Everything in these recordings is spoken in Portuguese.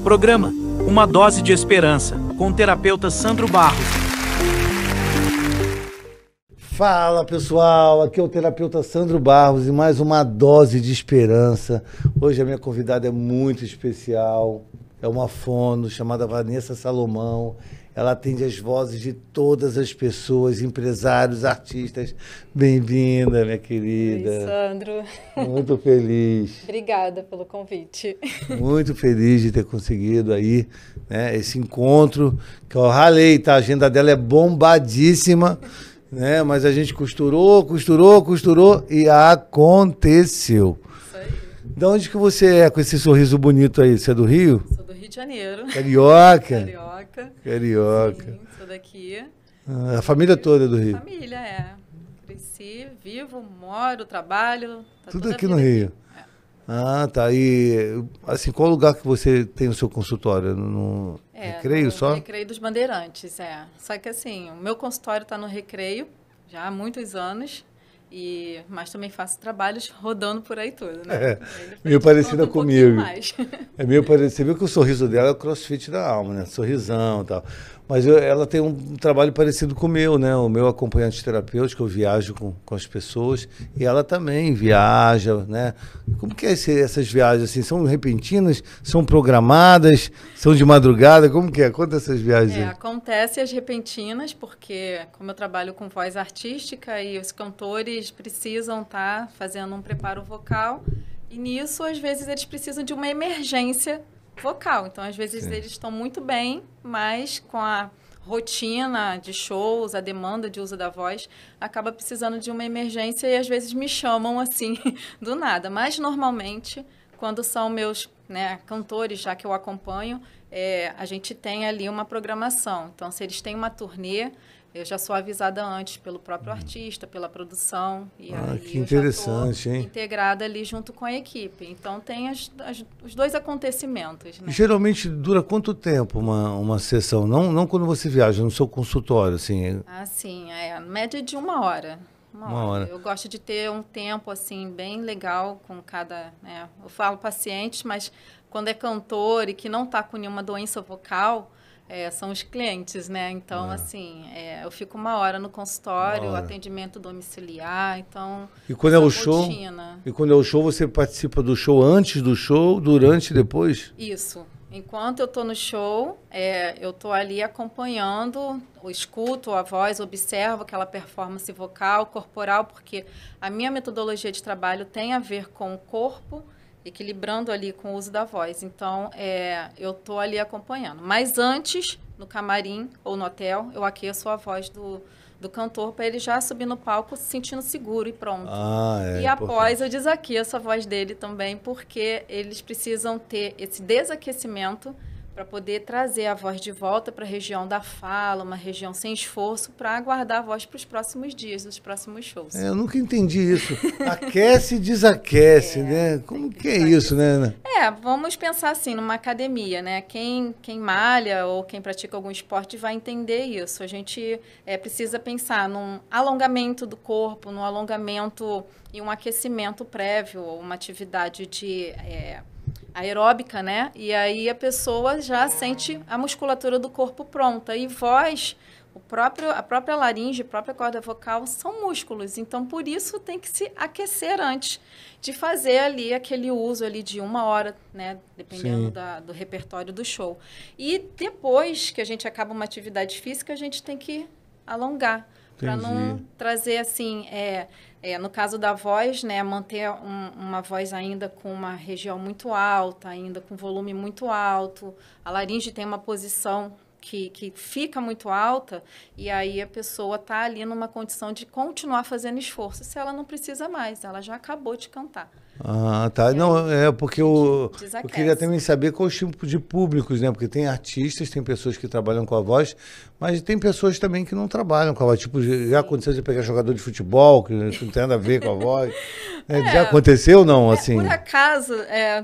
Programa Uma Dose de Esperança, com o terapeuta Sandro Barros. Fala pessoal, aqui é o terapeuta Sandro Barros e mais uma dose de esperança. Hoje a minha convidada é muito especial, é uma fono chamada Vanessa Salomão. Ela atende as vozes de todas as pessoas, empresários, artistas. Bem-vinda, minha querida. Oi, Sandro. Muito feliz. Obrigada pelo convite. Muito feliz de ter conseguido aí, né, esse encontro, que eu ralei, tá? A agenda dela é bombadíssima, né? Mas a gente costurou e aconteceu. Isso aí. De onde que você é com esse sorriso bonito aí? Você é do Rio? Sou do Rio de Janeiro. Carioca? Carioca. Sim, sou daqui. A família toda é do Rio? Família, é. Cresci, vivo, moro, trabalho. Tá Tudo toda a aqui no vida Rio? É. Ah, tá. E, assim, qual lugar que você tem o seu consultório? No Recreio só? No Recreio dos Bandeirantes, é. Só que assim, o meu consultório está no Recreio já há muitos anos. Mas também faço trabalhos rodando por aí tudo, né? É, meio parecida comigo. É meio parecido. Você viu que o sorriso dela é o crossfit da alma, né? Sorrisão e tal. Mas ela tem um trabalho parecido com o meu, né? O meu acompanhante terapêutico, eu viajo com as pessoas e ela também viaja, né? Como que é essas viagens, assim? São repentinas? São programadas? São de madrugada? Como que é? Conta essas viagens aí. Acontece as repentinas, porque como eu trabalho com voz artística e os cantores precisam estar fazendo um preparo vocal, e nisso, às vezes, eles precisam de uma emergência vocal. Então, às vezes, Sim. eles estão muito bem, mas com a rotina de shows, a demanda de uso da voz, acaba precisando de uma emergência e, às vezes, me chamam assim, do nada. Mas, normalmente, quando são meus, né, cantores, já que eu acompanho, a gente tem ali uma programação. Então, se eles têm uma turnê, eu já sou avisada antes pelo próprio artista, pela produção. E aí que interessante, hein? Integrada ali junto com a equipe. Então, tem os dois acontecimentos, né? Geralmente dura quanto tempo uma sessão? Não quando você viaja, no seu consultório, assim. Sim, média de uma hora. Uma hora. Eu gosto de ter um tempo, assim, bem legal com cada... né? Eu falo pacientes, mas quando é cantor e que não está com nenhuma doença vocal... são os clientes, né? Então, assim, eu fico uma hora no consultório, atendimento domiciliar, então... E quando é o show? E quando é o show, você participa do show antes do show, durante e depois? Isso. Enquanto eu estou no show, eu estou ali acompanhando, eu escuto a voz, observo aquela performance vocal, corporal, porque a minha metodologia de trabalho tem a ver com o corpo, equilibrando ali com o uso da voz. Então, eu estou ali acompanhando. Mas antes, no camarim ou no hotel, eu aqueço a voz do cantor para ele já subir no palco se sentindo seguro e pronto. E após, eu desaqueço a voz dele também, porque eles precisam ter esse desaquecimento para poder trazer a voz de volta para a região da fala, uma região sem esforço, para aguardar a voz para os próximos dias, os próximos shows. Eu nunca entendi isso. Aquece e desaquece, né? Como que é isso, né? Vamos pensar assim, numa academia, né? Quem malha ou quem pratica algum esporte vai entender isso. A gente precisa pensar num alongamento do corpo, num alongamento e um aquecimento prévio, uma atividade de... aeróbica, né? E aí a pessoa já sente a musculatura do corpo pronta. E voz, a própria laringe, a própria corda vocal são músculos. Então, por isso, tem que se aquecer antes de fazer ali aquele uso ali de uma hora, né? Dependendo do repertório do show. E depois que a gente acaba uma atividade física, a gente tem que alongar. Para não trazer assim... no caso da voz, né, manter uma voz ainda com uma região muito alta, ainda com volume muito alto. A laringe tem uma posição que fica muito alta e aí a pessoa está ali numa condição de continuar fazendo esforço. Se ela não precisa mais, ela já acabou de cantar. Tá. Não, porque eu queria também saber qual o tipo de públicos, né? Porque tem artistas, tem pessoas que trabalham com a voz, mas tem pessoas também que não trabalham com a voz. Tipo, já aconteceu de pegar jogador de futebol, que não tem nada a ver com a voz. Já aconteceu ou não, assim? Por acaso,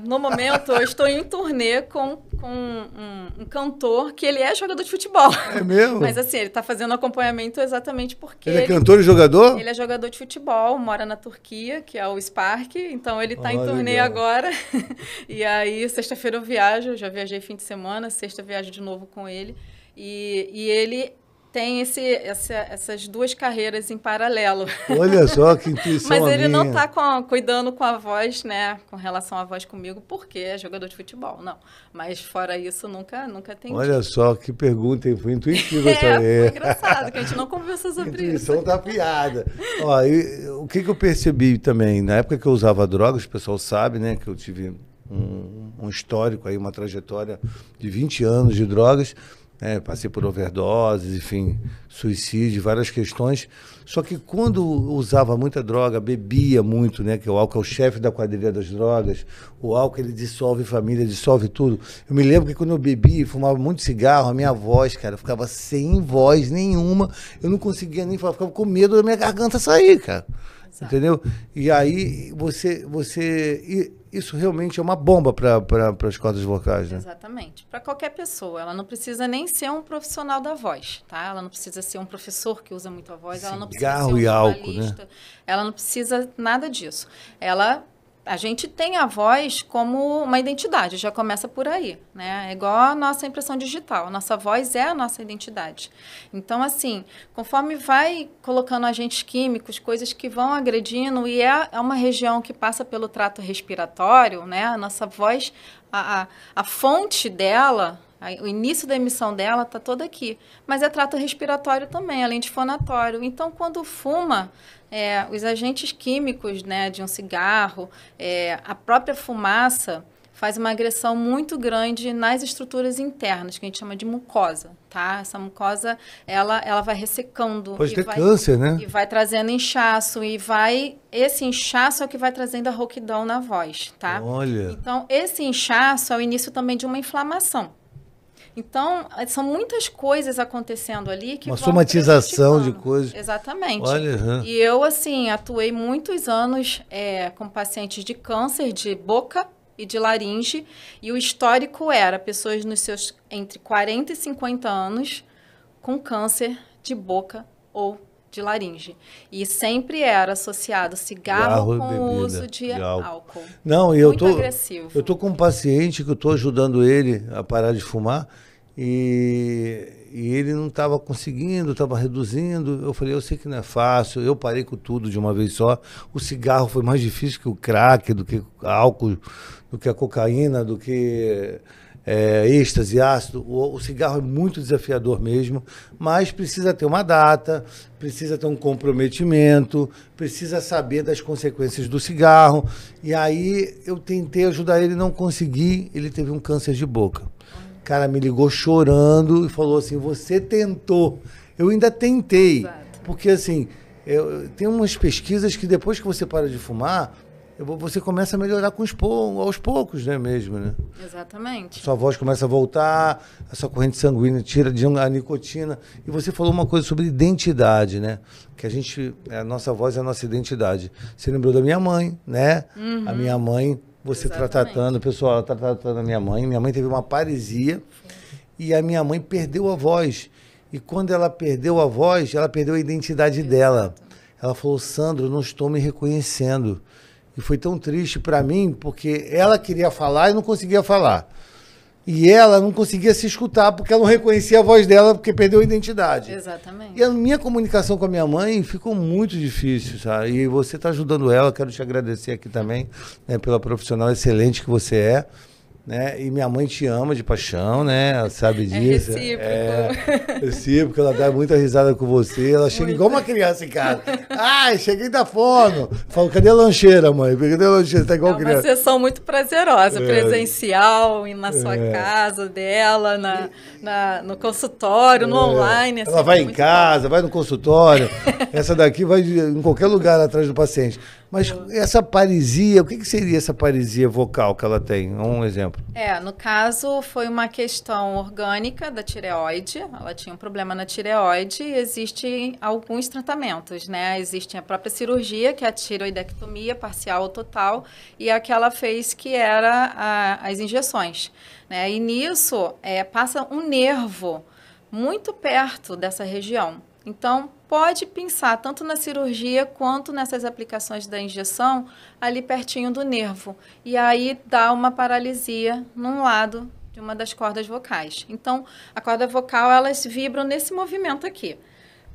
no momento, eu estou em turnê com com um cantor que ele é jogador de futebol. É mesmo? Mas assim, ele está fazendo acompanhamento exatamente porque... Ele é cantor e jogador? Ele é jogador de futebol, mora na Turquia, que é o Spark, então ele está em turnê legal. agora. E aí, sexta-feira eu viajo, já viajei fim de semana, sexta eu viajo de novo com ele. E ele tem essas duas carreiras em paralelo. Olha só que intuição. Mas ele não minha. está cuidando com a voz, né? Com relação à voz comigo, porque é jogador de futebol, não. Mas fora isso, nunca tem. Olha só que pergunta, hein? Foi intuitiva essa aí. Foi engraçado, que a gente não conversou sobre isso. Intuição tá piada. Ó, o que eu percebi também, na época que eu usava drogas, o pessoal sabe, né? Que eu tive um histórico aí, uma trajetória de 20 anos de drogas. Passei por overdoses, enfim, suicídio, várias questões. Só que quando usava muita droga, bebia muito, né? Que o álcool é o chefe da quadrilha das drogas. O álcool, ele dissolve família, dissolve tudo. Eu me lembro que quando eu bebia e fumava muito cigarro, a minha voz, cara, ficava sem voz nenhuma. Eu não conseguia nem falar, ficava com medo da minha garganta sair, cara. Exato. Entendeu? E aí isso realmente é uma bomba para as cordas vocais, né? Exatamente. Para qualquer pessoa. Ela não precisa nem ser um profissional da voz, tá? Ela não precisa ser um professor que usa muito a voz. Ela não precisa ser um e álcool, jornalista. né? Ela não precisa nada disso. A gente tem a voz como uma identidade, já começa por aí, né? É igual a nossa impressão digital. A nossa voz é a nossa identidade. Então, assim, conforme vai colocando agentes químicos, coisas que vão agredindo, e é uma região que passa pelo trato respiratório, né? A nossa voz, a fonte dela, o início da emissão dela está toda aqui. Mas é trato respiratório também, além de fonatório. Então, quando fuma, os agentes químicos, né, de um cigarro, a própria fumaça faz uma agressão muito grande nas estruturas internas, que a gente chama de mucosa, tá? Essa mucosa, ela vai ressecando. Pode ter câncer, né? E vai trazendo inchaço, esse inchaço é o que vai trazendo a rouquidão na voz, tá? Olha. Então, esse inchaço é o início também de uma inflamação. Então, são muitas coisas acontecendo ali que uma vão somatização de coisas. Exatamente. Olha, E eu, assim, atuei muitos anos com pacientes de câncer de boca e de laringe, e o histórico era pessoas nos seus entre 40 e 50 anos com câncer de boca ou de laringe. E sempre era associado cigarro com o uso de álcool. Não, muito agressivo. Eu tô com um paciente que eu tô ajudando ele a parar de fumar e ele não estava conseguindo, estava reduzindo. Eu falei, eu sei que não é fácil, eu parei com tudo de uma vez só. O cigarro foi mais difícil que o crack, do que o álcool, do que a cocaína, do que êxtase, ácido. O cigarro é muito desafiador mesmo, mas precisa ter uma data, precisa ter um comprometimento, precisa saber das consequências do cigarro. E aí eu tentei ajudar ele, não consegui, ele teve um câncer de boca. O cara me ligou chorando e falou assim, você tentou. Eu ainda tentei. Exato. Porque assim, tem umas pesquisas que depois que você para de fumar, você começa a melhorar aos poucos, né, mesmo, né? Exatamente. Sua voz começa a voltar, a sua corrente sanguínea tira a nicotina. E você falou uma coisa sobre identidade, né? Que a nossa voz é a nossa identidade. Você lembrou da minha mãe, né? Uhum. A minha mãe, você está tratando, o pessoal está tratando a minha mãe. Minha mãe teve uma paralisia e a minha mãe perdeu a voz. E quando ela perdeu a voz, ela perdeu a identidade dela. Ela falou, Sandro, eu não estou me reconhecendo. E foi tão triste para mim, porque ela queria falar e não conseguia falar. E ela não conseguia se escutar, porque ela não reconhecia a voz dela, porque perdeu a identidade. Exatamente. E a minha comunicação com a minha mãe ficou muito difícil, sabe? E você está ajudando ela, quero te agradecer aqui também, né, pela profissional excelente que você é. Né? E minha mãe te ama de paixão, né? Ela sabe disso. É recíproco, ela dá muita risada com você. Ela chega igual uma criança em casa. Ai, cheguei da fome. Falo, cadê a lancheira, mãe? Cadê a lancheira? Tá igual criança. É uma sessão muito prazerosa, presencial, na sua casa dela, no consultório, no online. Ela vai em casa, vai no consultório. Essa daqui vai em qualquer lugar atrás do paciente. Mas essa paralisia, o que seria essa paralisia vocal que ela tem? Um exemplo. No caso, foi uma questão orgânica da tireoide. Ela tinha um problema na tireoide e existem alguns tratamentos, né? Existe a própria cirurgia, que é a tireoidectomia parcial ou total, e a que ela fez, que era as injeções, né? E nisso, passa um nervo muito perto dessa região. Então, pode pensar tanto na cirurgia quanto nessas aplicações da injeção ali pertinho do nervo. E aí dá uma paralisia num lado de uma das cordas vocais. Então, a corda vocal, elas vibram nesse movimento aqui.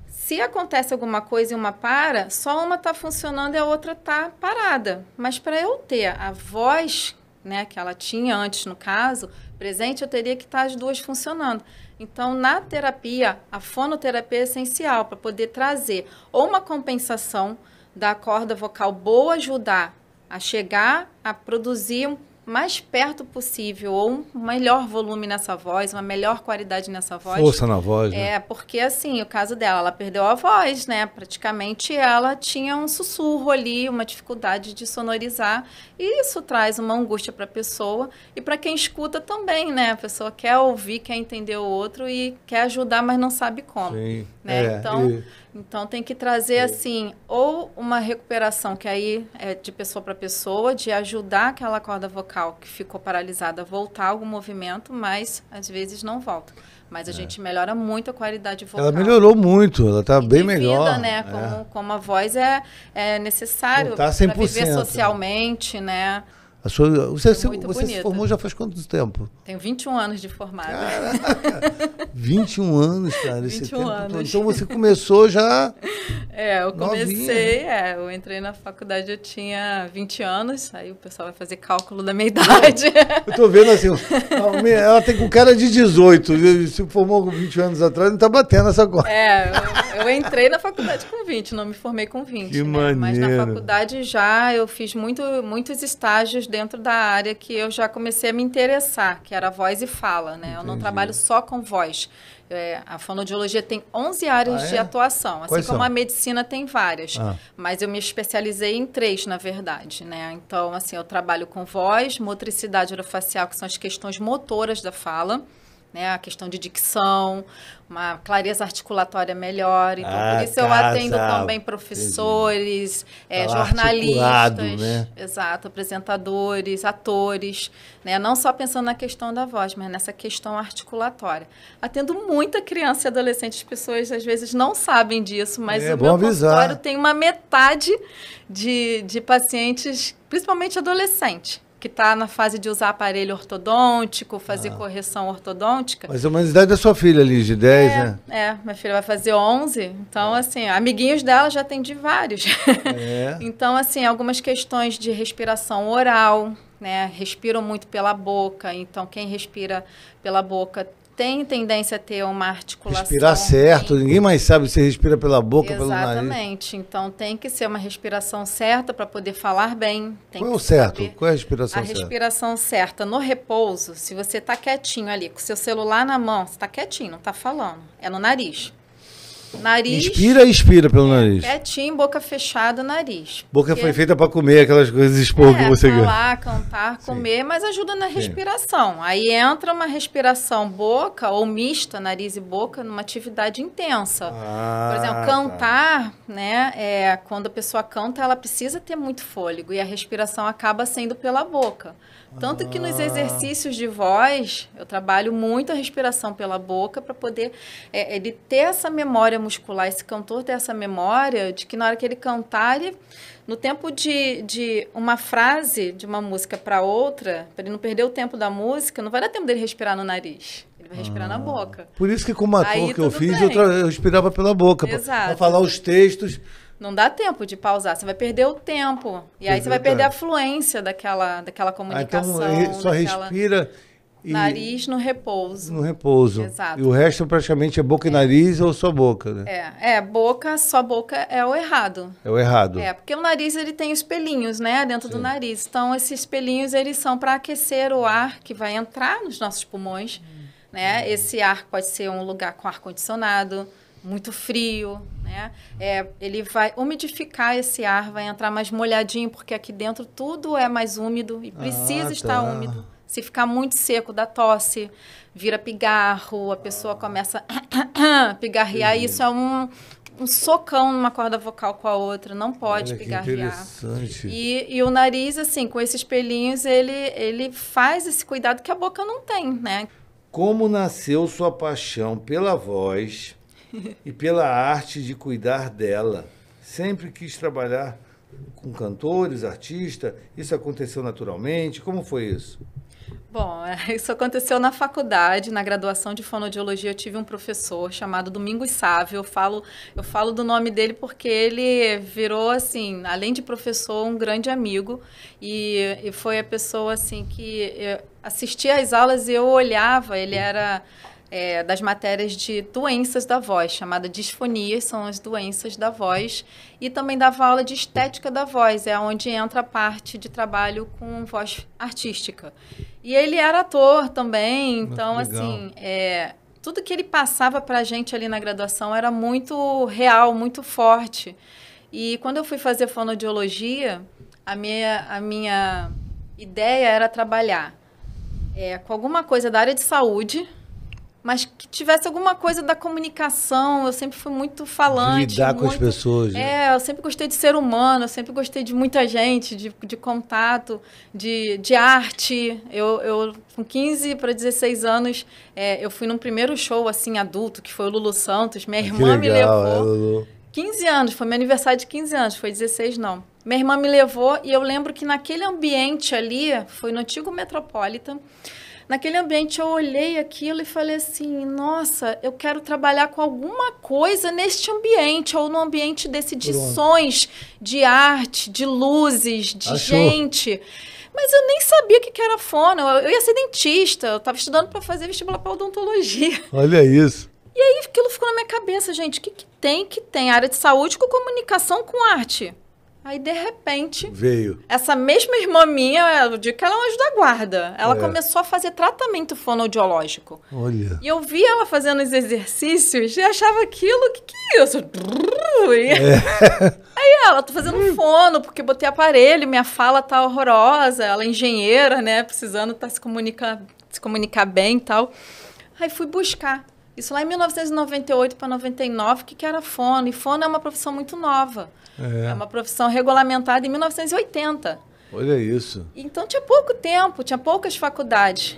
Se acontece alguma coisa e uma para, só uma está funcionando e a outra está parada. Mas para eu ter a voz, né, que ela tinha antes, no caso, presente, eu teria que estar as duas funcionando. Então, na terapia, a fonoterapia é essencial para poder trazer ou uma compensação da corda vocal boa, ajudar a chegar a produzir mais perto possível, ou um melhor volume nessa voz, uma melhor qualidade nessa voz. Força na voz, né? Porque assim, o caso dela, ela perdeu a voz, né? Praticamente ela tinha um sussurro ali, uma dificuldade de sonorizar, e isso traz uma angústia para a pessoa e para quem escuta também, né? A pessoa quer ouvir, quer entender o outro e quer ajudar, mas não sabe como. Sim. Né? Então tem que trazer assim, ou uma recuperação que aí é de pessoa para pessoa, de ajudar aquela corda vocal que ficou paralisada a voltar algum movimento, mas às vezes não volta. Mas a gente melhora muito a qualidade vocal. Ela melhorou muito, ela está bem melhor. Vida, né? Como a voz é necessário para viver socialmente, né? Você se formou já faz quanto tempo? Tenho 21 anos de formada. Caraca, 21 anos, cara. 21 anos. Então você começou já... eu comecei, eu entrei na faculdade, eu tinha 20 anos, aí o pessoal vai fazer cálculo da minha idade. Eu tô vendo assim, ela tem com cara de 18, se formou com 20 anos atrás, não tá batendo essa coisa. Eu entrei na faculdade com 20, não me formei com 20. Que né? maneiro. Mas na faculdade já eu fiz muitos estágios dentro da área que eu já comecei a me interessar, que era voz e fala, né? Eu não trabalho só com voz. A fonoaudiologia tem 11 áreas de atuação, assim como a medicina tem várias. Mas eu me especializei em 3, na verdade, né? Então, assim, eu trabalho com voz, motricidade orofacial, que são as questões motoras da fala, né? A questão de dicção, uma clareza articulatória melhor. Então, por isso eu atendo também professores, jornalistas, né? Exato, apresentadores, atores, né? Não só pensando na questão da voz, mas nessa questão articulatória. Atendo muita criança e adolescente, as pessoas às vezes não sabem disso, mas o meu consultório tem uma metade de pacientes, principalmente adolescente, que está na fase de usar aparelho ortodôntico, fazer correção ortodôntica. Mas a idade da sua filha ali, de 10, né? Minha filha vai fazer 11, então, assim, amiguinhos dela já atendi vários. Então, assim, algumas questões de respiração oral, né? Respiram muito pela boca, então quem respira pela boca tem tendência a ter uma articulação. Respirar certo, ninguém mais sabe se respira pela boca ou pelo nariz. Exatamente, então tem que ser uma respiração certa para poder falar bem. Qual é o certo? Qual é a respiração certa? A respiração certa no repouso, se você está quietinho ali, com o seu celular na mão, você está quietinho, não está falando, é no nariz. Nariz. Inspira e expira pelo nariz. Quietinho, boca fechada, nariz. Boca foi feita para comer aquelas coisas expor que você quer. Falar, cantar, comer, mas ajuda na respiração. Aí entra uma respiração boca ou mista, nariz e boca, numa atividade intensa. Por exemplo, cantar, né? Quando a pessoa canta, ela precisa ter muito fôlego e a respiração acaba sendo pela boca. Tanto que nos exercícios de voz, eu trabalho muito a respiração pela boca para poder ele ter essa memória muscular, esse cantor ter essa memória de que na hora que ele cantar, no tempo de uma frase de uma música para outra, para ele não perder o tempo da música, não vai dar tempo dele respirar no nariz. Ele vai respirar na boca. Por isso que como ator que eu fiz, eu respirava pela boca. Para falar os textos... Não dá tempo de pausar, você vai perder o tempo. E aí você vai perder a fluência daquela comunicação. Então, só respira... Nariz no repouso. No repouso. Exato. E o resto praticamente é boca e nariz ou só boca, né? Boca, só boca é o errado. É o errado. Porque o nariz, ele tem espelhinhos, né? Dentro do nariz. Então, esses espelhinhos, eles são para aquecer o ar que vai entrar nos nossos pulmões, né? Esse ar pode ser um lugar com ar-condicionado, muito frio, né? né? Ele vai umidificar esse ar, vai entrar mais molhadinho, porque aqui dentro tudo é mais úmido e precisa estar úmido. Se ficar muito seco, dá tosse, vira pigarro, a pessoa começa a pigarrear. Isso é um socão numa corda vocal com a outra, não pode pigarrear. E o nariz, assim, com esses pelinhos, ele faz esse cuidado que a boca não tem, né? Como nasceu sua paixão pela voz e pela arte de cuidar dela? Sempre quis trabalhar com cantores, artistas? Isso aconteceu naturalmente? Como foi isso? Bom, isso aconteceu na faculdade, na graduação de fonoaudiologia. Eu tive um professor chamado Domingos Sávio. Eu falo do nome dele porque ele virou, assim, além de professor, um grande amigo. E foi a pessoa, assim, que eu assistia às aulas e eu olhava. Ele era das matérias de doenças da voz, chamada disfonias, são as doenças da voz. E também dava aula de estética da voz, é onde entra a parte de trabalho com voz artística. E ele era ator também, então, assim, tudo que ele passava para a gente ali na graduação era muito real, muito forte. E quando eu fui fazer fonoaudiologia, a minha ideia era trabalhar com alguma coisa da área de saúde, mas que tivesse alguma coisa da comunicação. Eu sempre fui muito falante. De lidar com as pessoas. Eu sempre gostei de ser humano, eu sempre gostei de muita gente, de contato, de arte. Eu com 15 para 16 anos, eu fui num primeiro show, assim, adulto, que foi o Lulu Santos. Minha irmã me levou. Lulu. 15 anos, foi meu aniversário de 15 anos, foi 16 não. Minha irmã me levou e eu lembro que naquele ambiente ali, foi no antigo Metropolitan, naquele ambiente eu olhei aquilo e falei assim, nossa, eu quero trabalhar com alguma coisa neste ambiente, ou no ambiente desse de sons, de arte, de luzes, de gente. Mas eu nem sabia o que era fono, eu ia ser dentista, eu estava estudando para fazer vestibular para odontologia. Olha isso. E aí aquilo ficou na minha cabeça, gente, o que tem? Que tem área de saúde com comunicação com arte. Aí, de repente, veio. Essa mesma irmã minha, eu digo que ela é um anjo da guarda. Ela começou a fazer tratamento fonoaudiológico. Olha. E eu vi ela fazendo os exercícios e achava aquilo, que é isso? Aí ela, tô fazendo fono, porque botei aparelho, minha fala tá horrorosa, ela é engenheira, né, precisando se comunicar bem e tal. Aí fui buscar. Isso lá em 1998 para 99, o que era fono? E fono é uma profissão muito nova. É uma profissão regulamentada em 1980. Olha isso. Então tinha pouco tempo, tinha poucas faculdades.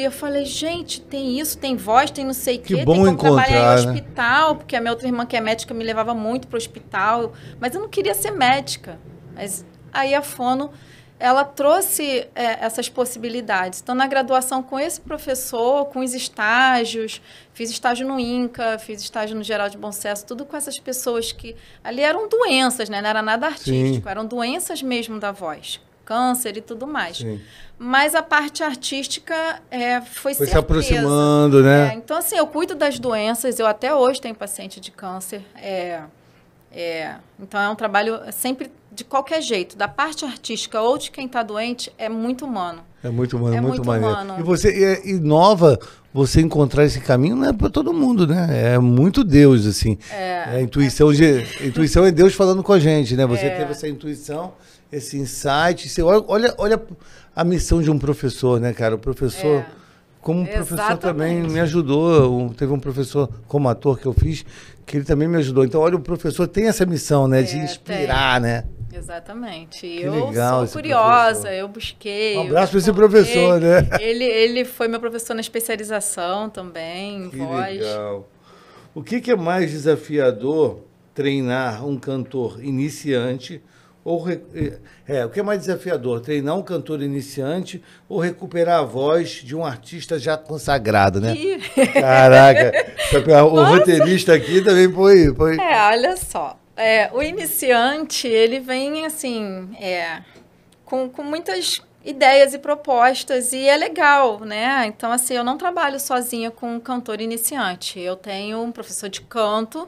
Eu falei, gente, tem isso, tem voz, tem não sei o quê. Que bom tem como encontrar, trabalhar em hospital, porque a minha outra irmã que é médica me levava muito para o hospital. Mas eu não queria ser médica. Mas aí a fono, ela trouxe essas possibilidades. Então, na graduação com esse professor, com os estágios, fiz estágio no INCA, fiz estágio no Geral de Bom Sucesso, tudo com essas pessoas que ali eram doenças, né? Não era nada artístico, eram doenças mesmo da voz, câncer e tudo mais. Sim. Mas a parte artística foi se aproximando, né? Então, assim, eu cuido das doenças, eu até hoje tenho paciente de câncer, então é um trabalho sempre de qualquer jeito, da parte artística ou de quem está doente, é muito humano. É muito humano, é muito maneiro. humano. E você inova você encontrar esse caminho, não é para todo mundo, né? É muito Deus, assim. A intuição é Deus falando com a gente, né? Você teve essa intuição, esse insight. Você olha a missão de um professor, né, cara? O professor... Como professor também me ajudou, teve um professor como ator que eu fiz, que ele também me ajudou. Então, olha, o professor tem essa missão, né, de inspirar, né? Exatamente. Que eu legal, sou curiosa, professor. Eu busquei. Um abraço para esse professor, né? Ele foi meu professor na especialização também, em voz. Legal. O que é mais desafiador treinar um cantor iniciante o que é mais desafiador, treinar um cantor iniciante ou recuperar a voz de um artista já consagrado, né? Caraca, o roteirista aqui também foi... olha só, o iniciante, ele vem assim, com muitas ideias e propostas, e é legal, né? Então, assim, eu não trabalho sozinha com um cantor iniciante, eu tenho um professor de canto,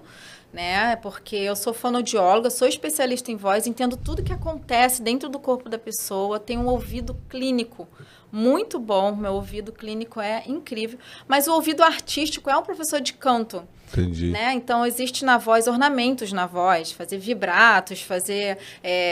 né? Porque eu sou fonoaudióloga, sou especialista em voz, entendo tudo que acontece dentro do corpo da pessoa, tenho um ouvido clínico muito bom, meu ouvido clínico é incrível, mas o ouvido artístico é um professor de canto. Entendi. Né? Então, existe na voz ornamentos na voz, fazer vibratos, fazer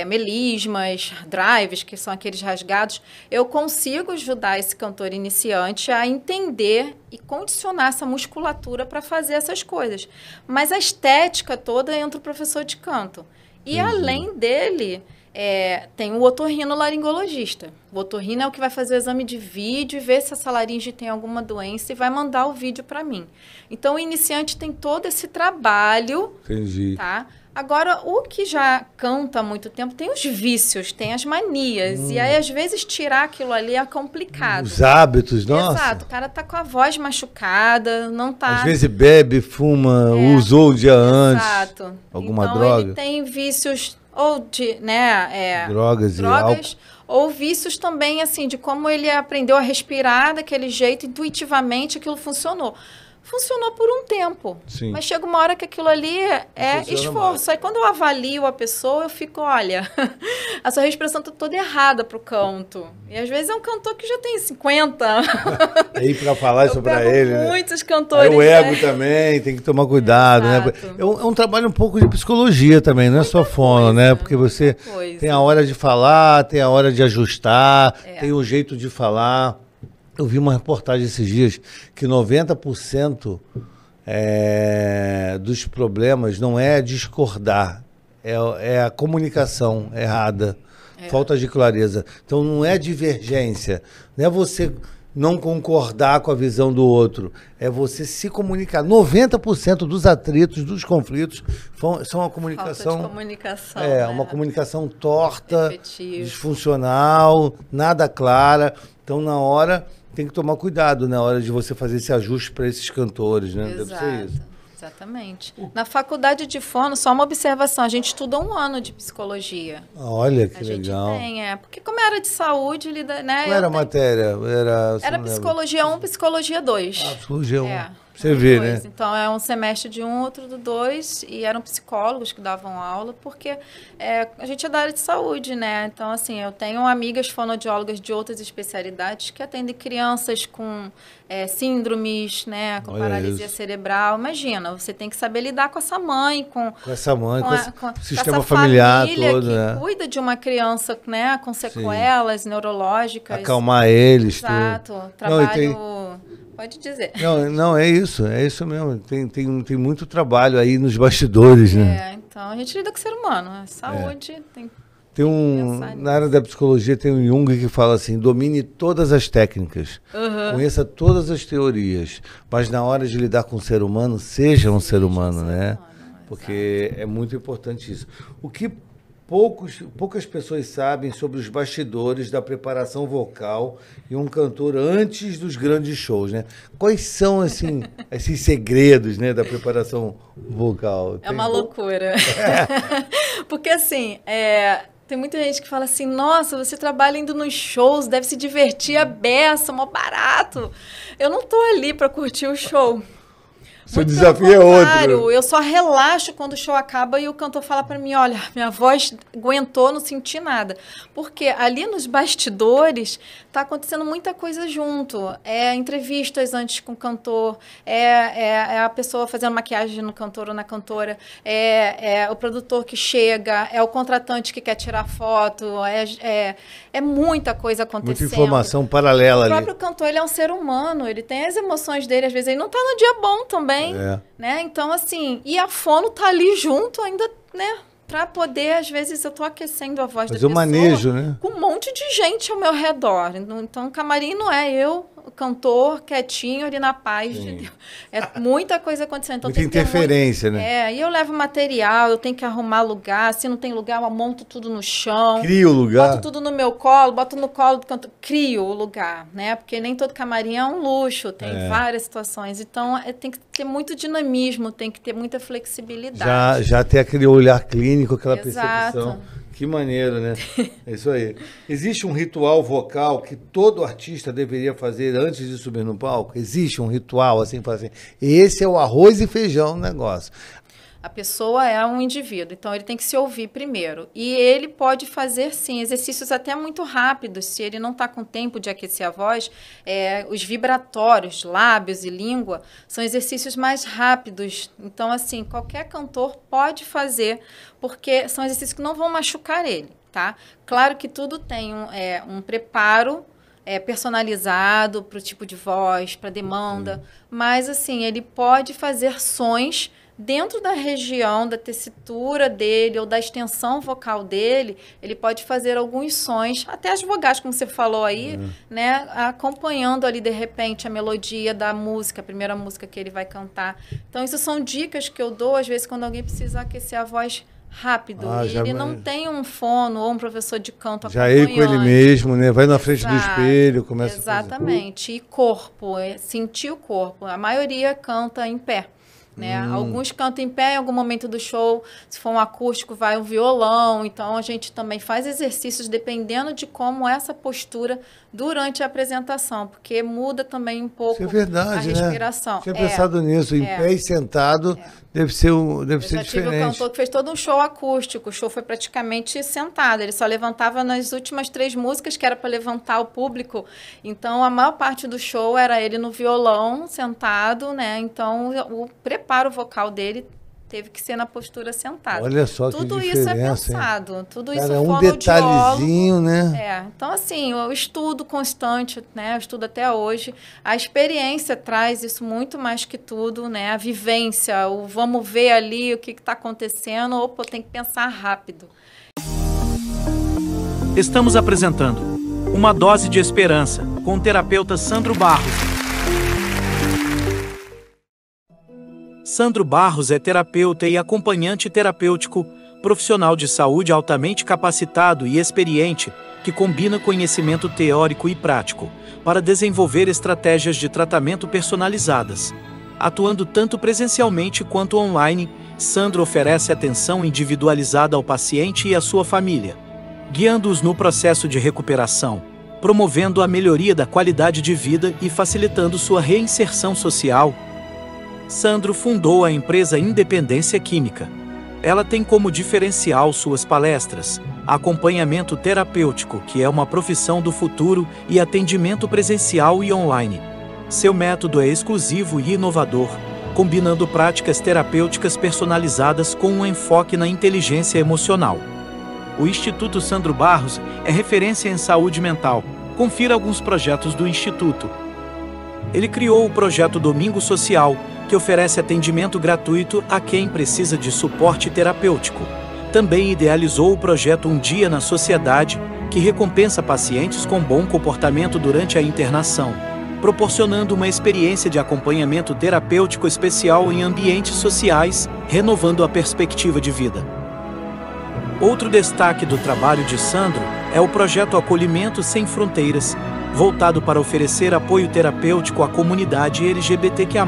melismas, drives, que são aqueles rasgados. Eu consigo ajudar esse cantor iniciante a entender e condicionar essa musculatura para fazer essas coisas. Mas a estética toda entra o professor de canto. E além dele... tem o otorrinolaringologista. O otorrino é o que vai fazer o exame de vídeo e ver se essa laringe tem alguma doença e vai mandar o vídeo para mim. Então, o iniciante tem todo esse trabalho. Entendi. Tá? Agora, o que já canta há muito tempo tem os vícios, tem as manias. E aí, às vezes, tirar aquilo ali é complicado. Os hábitos, nossa. Exato. O cara tá com a voz machucada, não tá... Às vezes bebe, fuma, usou o dia antes. Exato. Alguma então, droga. ele tem vícios... ou de drogas e álcool. Ou vícios também, assim, de como ele aprendeu a respirar daquele jeito, intuitivamente aquilo funcionou. Funcionou por um tempo, Sim. Mas chega uma hora que aquilo ali é esforço. Aí quando eu avalio a pessoa, eu fico, olha, a sua respiração está toda errada para o canto. E às vezes é um cantor que já tem 50. Aí para falar isso para ele, muitos cantores. Aí o ego também, tem que tomar cuidado, né? É um trabalho um pouco de psicologia também, não é só fono, né? Porque você tem a hora de falar, tem a hora de ajustar, tem o jeito de falar. Eu vi uma reportagem esses dias que 90% dos problemas não é discordar, é a comunicação errada, falta de clareza. Então não é divergência, não é você não concordar com a visão do outro, é você se comunicar. 90% dos atritos, dos conflitos, são a comunicação... Falta de comunicação. Uma comunicação torta, efetivo, disfuncional, nada clara. Então, na hora... Tem que tomar cuidado na hora de você fazer esse ajuste para esses cantores, né? Exato, deve ser isso. Exatamente. Na faculdade de fono, só uma observação, a gente estuda 1 ano de psicologia. Olha que a gente legal. tem, porque como era de saúde, né? Qual era a matéria? Era psicologia 1, psicologia 2. Psicologia 1. Você vê, né? Então, é um semestre de 1, outro do 2, e eram psicólogos que davam aula, porque a gente é da área de saúde, né? Então, assim, eu tenho amigas fonoaudiólogas de outras especialidades que atendem crianças com síndromes, né? Com paralisia cerebral. Imagina, você tem que saber lidar com essa mãe, com esse sistema familiar todo, que cuida de uma criança, né? Com sequelas neurológicas. Acalmar eles. Exato. Trabalho... Pode dizer. Não, é isso mesmo. Tem muito trabalho aí nos bastidores, né? Então a gente lida com o ser humano. A saúde tem na área da psicologia tem um Jung que fala assim: domine todas as técnicas, conheça todas as teorias, mas na hora de lidar com o ser humano, seja um ser humano, né? Porque é muito importante isso. O que poucas pessoas sabem sobre os bastidores da preparação vocal e um cantor antes dos grandes shows, né? Quais são, assim, esses segredos, né, da preparação vocal? É uma loucura. Porque, assim, tem muita gente que fala assim, nossa, você trabalha indo nos shows, deve se divertir a beça, mó barato. Eu não tô ali para curtir o show. Seu desafio é outro. Eu só relaxo quando o show acaba e o cantor fala para mim, olha, minha voz aguentou, não senti nada. Porque ali nos bastidores tá acontecendo muita coisa junto. Entrevistas antes com o cantor, a pessoa fazendo maquiagem no cantor ou na cantora, o produtor que chega, o contratante que quer tirar foto, é muita coisa acontecendo. Muita informação paralela ali. O próprio cantor, ele é um ser humano, ele tem as emoções dele, às vezes ele não tá no dia bom também. Né? Então, assim, e a fono tá ali junto ainda, né? Pra poder, às vezes, eu tô aquecendo a voz da pessoa. Manejo, né? Com um monte de gente ao meu redor. Então, o camarim não é eu, o cantor, quietinho, ali na paz de Deus. É muita coisa acontecendo. Então, muita interferência, né? E eu levo material, eu tenho que arrumar lugar. Se não tem lugar, eu monto tudo no chão. Crio o lugar. Boto tudo no meu colo, boto no colo do cantor. Crio o lugar, né? Porque nem todo camarim é um luxo, tem várias situações. Então, tem que ter muito dinamismo, tem que ter muita flexibilidade. Já ter aquele olhar clínico, aquela Exato. percepção. Que maneiro, né? É isso aí. Existe um ritual vocal que todo artista deveria fazer antes de subir no palco? Existe um ritual, assim, para assim, esse é o arroz e feijão do negócio. A pessoa é um indivíduo, então ele tem que se ouvir primeiro. E ele pode fazer, sim, exercícios até muito rápidos, se ele não está com tempo de aquecer a voz. Os vibratórios, lábios e língua, são exercícios mais rápidos. Então, assim, qualquer cantor pode fazer, porque são exercícios que não vão machucar ele, tá? Claro que tudo tem um preparo personalizado para o tipo de voz, para demanda, mas, assim, ele pode fazer sons dentro da região, da tessitura dele ou da extensão vocal dele. Ele pode fazer alguns sons, até as vogais, como você falou aí, né, acompanhando ali, de repente, a melodia da música, a primeira música que ele vai cantar. Então, isso são dicas que eu dou, às vezes, quando alguém precisa aquecer a voz rápido. E ele não tem um fono ou um professor de canto acompanhando. Já com ele mesmo, né? Vai na frente do espelho, começa a fazer. Exatamente. E corpo, sentir o corpo. A maioria canta em pé. Né? Alguns cantam em pé em algum momento do show, se for um acústico vai um violão, então a gente também faz exercícios dependendo de como essa postura durante a apresentação, porque muda também um pouco a respiração. Tinha pensado nisso, em pé e sentado deve ser diferente. Eu tive um cantor que fez todo um show acústico, o show foi praticamente sentado, ele só levantava nas últimas 3 músicas que era para levantar o público, então a maior parte do show era ele no violão, sentado, né? Então o preparo vocal dele teve que ser na postura sentada. Olha só que diferença. Tudo isso é pensado, hein? Tudo isso é um detalhezinho, né? Então, assim, o estudo constante, né? O estudo até hoje, a experiência traz isso muito mais que tudo, né? A vivência, o vamos ver ali o que está acontecendo, opa, tem que pensar rápido. Estamos apresentando Uma Dose de Esperança, com o terapeuta Sandro Barros. Sandro Barros é terapeuta e acompanhante terapêutico, profissional de saúde altamente capacitado e experiente, que combina conhecimento teórico e prático, para desenvolver estratégias de tratamento personalizadas. Atuando tanto presencialmente quanto online, Sandro oferece atenção individualizada ao paciente e à sua família, guiando-os no processo de recuperação, promovendo a melhoria da qualidade de vida e facilitando sua reinserção social. Sandro fundou a empresa Independência Química. Ela tem como diferencial suas palestras, acompanhamento terapêutico, que é uma profissão do futuro, e atendimento presencial e online. Seu método é exclusivo e inovador, combinando práticas terapêuticas personalizadas com um enfoque na inteligência emocional. O Instituto Sandro Barros é referência em saúde mental. Confira alguns projetos do Instituto. Ele criou o projeto Domingo Social, que oferece atendimento gratuito a quem precisa de suporte terapêutico. Também idealizou o projeto Um Dia na Sociedade, que recompensa pacientes com bom comportamento durante a internação, proporcionando uma experiência de acompanhamento terapêutico especial em ambientes sociais, renovando a perspectiva de vida. Outro destaque do trabalho de Sandro é o projeto Acolhimento Sem Fronteiras, voltado para oferecer apoio terapêutico à comunidade LGBTQIA+.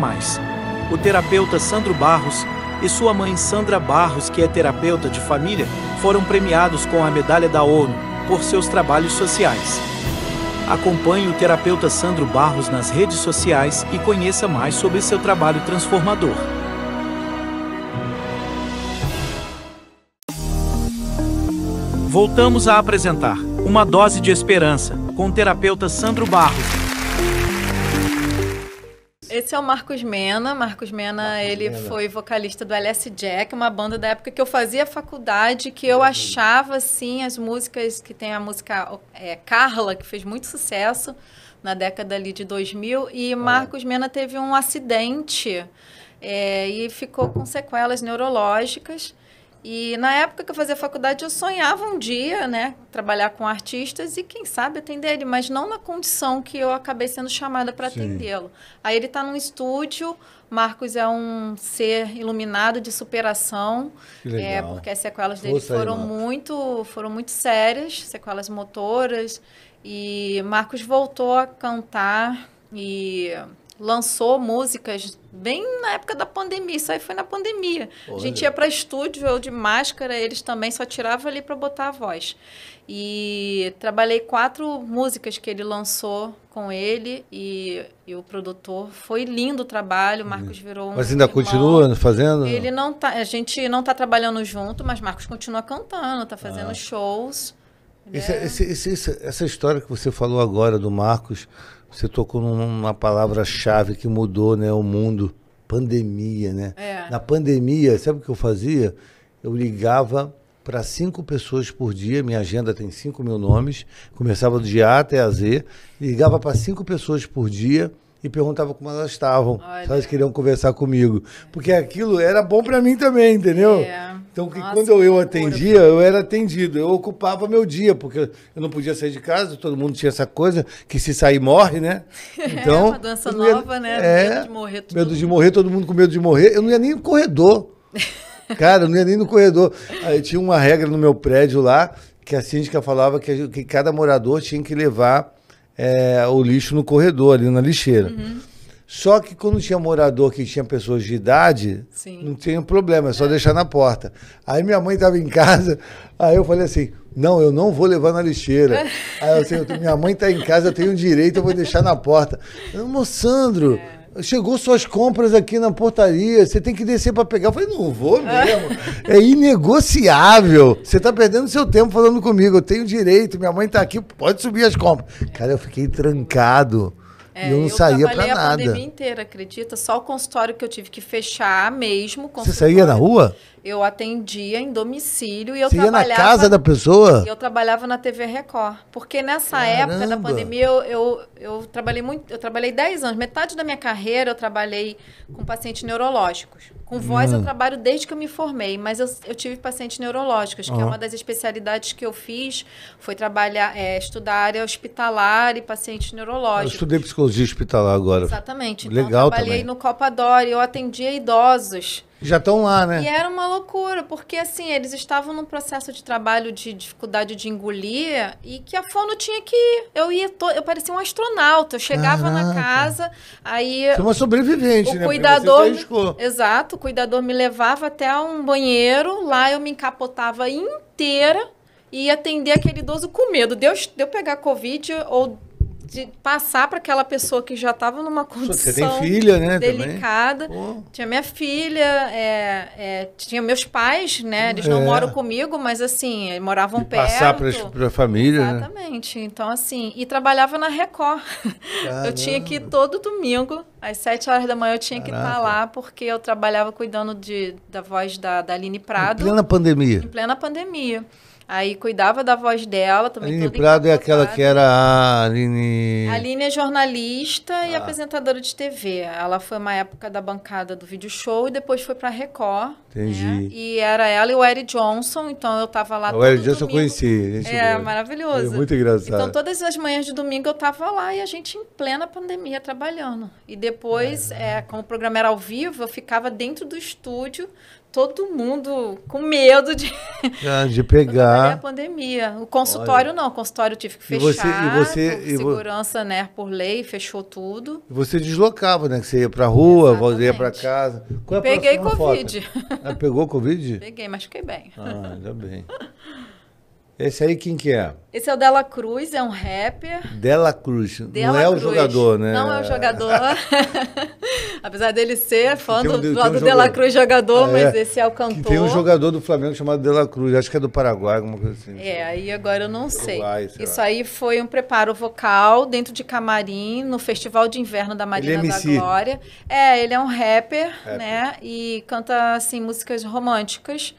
O terapeuta Sandro Barros e sua mãe Sandra Barros, que é terapeuta de família, foram premiados com a Medalha da ONU por seus trabalhos sociais. Acompanhe o terapeuta Sandro Barros nas redes sociais e conheça mais sobre seu trabalho transformador. Voltamos a apresentar Uma Dose de Esperança, com o terapeuta Sandro Barros. Esse é o Marcos Mena. Marcos Mena, ele foi vocalista do LS Jack, uma banda da época que eu fazia faculdade, que eu achava, assim, as músicas, que tem a música Carla, que fez muito sucesso na década ali de 2000, e Marcos Mena teve um acidente e ficou com sequelas neurológicas. E na época que eu fazia faculdade, eu sonhava um dia, né, trabalhar com artistas e, quem sabe, atender ele, mas não na condição que eu acabei sendo chamada para atendê-lo. Aí ele está num estúdio, Marcos é um ser iluminado de superação, porque as sequelas dele foram muito sérias, sequelas motoras, e Marcos voltou a cantar e lançou músicas bem na época da pandemia. Isso aí foi na pandemia. Olha. A gente ia para estúdio, eu de máscara, eles também só tiravam ali para botar a voz. E trabalhei 4 músicas que ele lançou com ele e o produtor. Foi lindo o trabalho, o Marcos virou um Mas ainda irmão. continua fazendo? Ele não tá, a gente não está trabalhando junto, mas Marcos continua cantando, está fazendo shows. Essa história que você falou agora do Marcos, você tocou numa palavra-chave que mudou, né, o mundo. Pandemia, né? Na pandemia, sabe o que eu fazia? Eu ligava para 5 pessoas por dia, minha agenda tem 5.000 nomes, começava do dia A até a Z, ligava para 5 pessoas por dia e perguntava como elas estavam, se elas queriam conversar comigo. Porque aquilo era bom para mim também, entendeu? Então, quando eu atendia, eu era atendido. Eu ocupava meu dia, porque eu não podia sair de casa, todo mundo tinha essa coisa, que se sair morre, né? Então, uma doença nova, né? Medo de morrer. Medo de morrer, todo mundo com medo de morrer. Eu não ia nem no corredor. Cara, eu não ia nem no corredor. Aí tinha uma regra no meu prédio lá, que a síndica falava que cada morador tinha que levar o lixo no corredor, ali na lixeira. Só que quando tinha morador que tinha pessoas de idade, não tinha problema, é só deixar na porta. Aí minha mãe estava em casa, aí eu falei assim, não, eu não vou levar na lixeira. Aí eu assim, minha mãe está em casa, eu tenho direito, eu vou deixar na porta. Moçandro, chegou suas compras aqui na portaria, você tem que descer para pegar. Eu falei, não vou mesmo, é inegociável. Você está perdendo seu tempo falando comigo, eu tenho direito, minha mãe está aqui, pode subir as compras. Cara, eu fiquei trancado. E eu não saía pra nada. Eu trabalhei a pandemia inteira, acredita? Só o consultório que eu tive que fechar mesmo. Você saía na rua? Eu atendia em domicílio e eu Você trabalhava... ia na casa da pessoa? E eu trabalhava na TV Record. Porque nessa época da pandemia eu trabalhei muito... Eu trabalhei 10 anos. Metade da minha carreira eu trabalhei com pacientes neurológicos. Com voz eu trabalho desde que eu me formei. Mas eu tive pacientes neurológicos, que é uma das especialidades que eu fiz. Foi trabalhar, estudar área hospitalar e pacientes neurológicos. Eu estudei psicologia hospitalar agora. Exatamente. Então, legal, eu trabalhei também no Copa Dor e eu atendia idosos. Já estão lá, né? E era uma loucura, porque assim, eles estavam num processo de trabalho de dificuldade de engolir e que a fono tinha que ir. Eu parecia um astronauta, eu chegava na casa, aí... Você é uma sobrevivente, né? Cuidador, exato, o cuidador me levava até um banheiro, lá eu me encapotava inteira e ia atender aquele idoso com medo de eu pegar Covid ou de passar para aquela pessoa que já estava numa condição Você tem filha, né, delicada. Tinha minha filha, tinha meus pais, né? Eles não moram comigo, mas assim, moravam perto. Passar para a família, exatamente. Né? Então, assim, e trabalhava na Record. Eu tinha que ir todo domingo, às 7 horas da manhã, eu tinha que estar lá, porque eu trabalhava cuidando da voz da Aline Prado. Em plena pandemia? Em plena pandemia. Aí cuidava da voz dela também. Aline Prado é aquela que era a Aline... A Aline é jornalista e apresentadora de TV. Ela foi uma época da bancada do Vídeo Show e depois foi pra Record. Entendi. Né? E era ela e o Eric Johnson, então eu tava lá o Eric Johnson eu conheci. Maravilhoso. É muito engraçado. Então todas as manhãs de domingo eu tava lá e a gente em plena pandemia trabalhando. E depois, como o programa era ao vivo, eu ficava dentro do estúdio, todo mundo com medo de pegar a pandemia. O consultório não, o consultório eu tive que fechar. Segurança, né, por lei, fechou tudo. E você deslocava, né? Que você ia pra rua, ia pra casa. Qual é a Peguei Covid. Pegou Covid? Peguei, mas fiquei bem. Ainda bem. Esse aí quem que é? Esse é o Dela Cruz, é um rapper. Dela Cruz. Não é o jogador, né? Não é o jogador. Apesar dele ser fã do Dela Cruz jogador, mas esse é o cantor. Tem um jogador do Flamengo chamado Dela Cruz, acho que é do Paraguai, alguma coisa assim. Aí agora eu não sei. Isso aí foi um preparo vocal dentro de camarim, no Festival de Inverno da Marina da Glória. Ele é um rapper, né? E canta, assim, músicas românticas.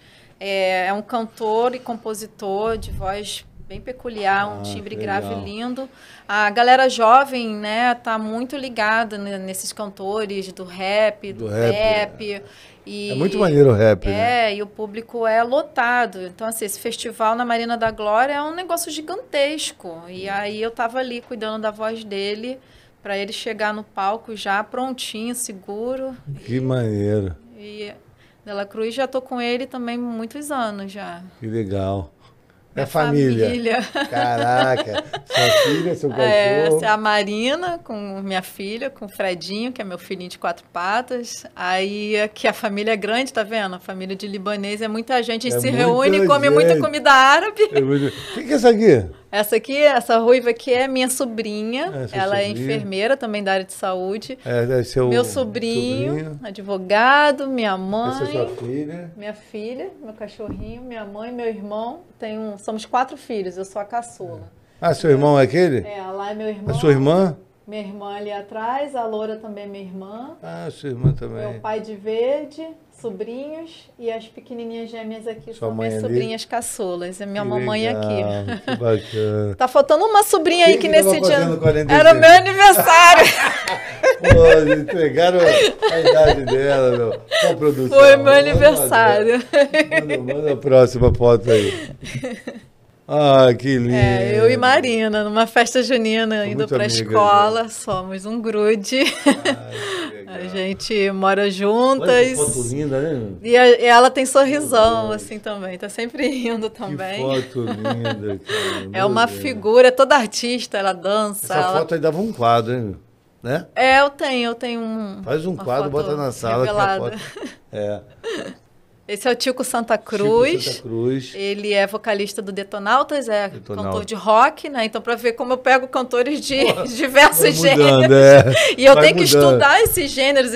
É um cantor e compositor de voz bem peculiar, um timbre grave lindo. A galera jovem, né, tá muito ligada nesses cantores do rap, do rap. E, é muito maneiro o rap, né? E o público é lotado. Então, assim, esse festival na Marina da Glória é um negócio gigantesco. E aí eu tava ali cuidando da voz dele, para ele chegar no palco já prontinho, seguro. Que maneiro. Dela Cruz, já tô com ele também muitos anos já. Que legal. É família. Caraca. Sua filha, seu cachorro. Essa é a Marina, com minha filha, com o Fredinho, que é meu filhinho de 4 patas. Aí aqui a família é grande, tá vendo? A família de libanês é muita gente. A gente se reúne e come muita comida árabe. O que é essa aqui? Essa ruiva aqui é minha sobrinha. Ela é enfermeira também da área de saúde. Meu sobrinho, advogado, minha mãe. Essa é sua filha. Minha filha, meu cachorrinho, minha mãe, meu irmão. Somos 4 filhos, eu sou a caçula. Seu irmão é aquele? Lá é meu irmão. A sua irmã? Minha irmã ali atrás, a Loura também é minha irmã. Sua irmã também. Meu pai de verde, sobrinhos, e as pequenininhas gêmeas aqui Sua são minhas sobrinhas caçulas. É minha mamãe aqui. Que bacana. Tá faltando uma sobrinha aí que nesse dia... Era o meu aniversário. Pô, entregaram a idade dela, meu. Qual produção? Foi meu aniversário. Manda a próxima foto aí. Que lindo. Eu e Marina, numa festa junina, indo pra escola, somos um grude. A gente mora juntas. Olha que foto linda, né? E ela tem sorrisão, assim, também. Tá sempre rindo também. Que foto linda, cara. É uma figura, toda artista, ela dança. Essa foto aí dava um quadro, hein? Né? Eu tenho um... Faz um quadro, bota na sala. Revelada. Que a foto... Esse é o Tico Santa Cruz. Tico Santa Cruz. Ele é vocalista do Detonautas, cantor de rock, né? Então, para ver como eu pego cantores de diversos gêneros. E eu tenho que estudar esses gêneros,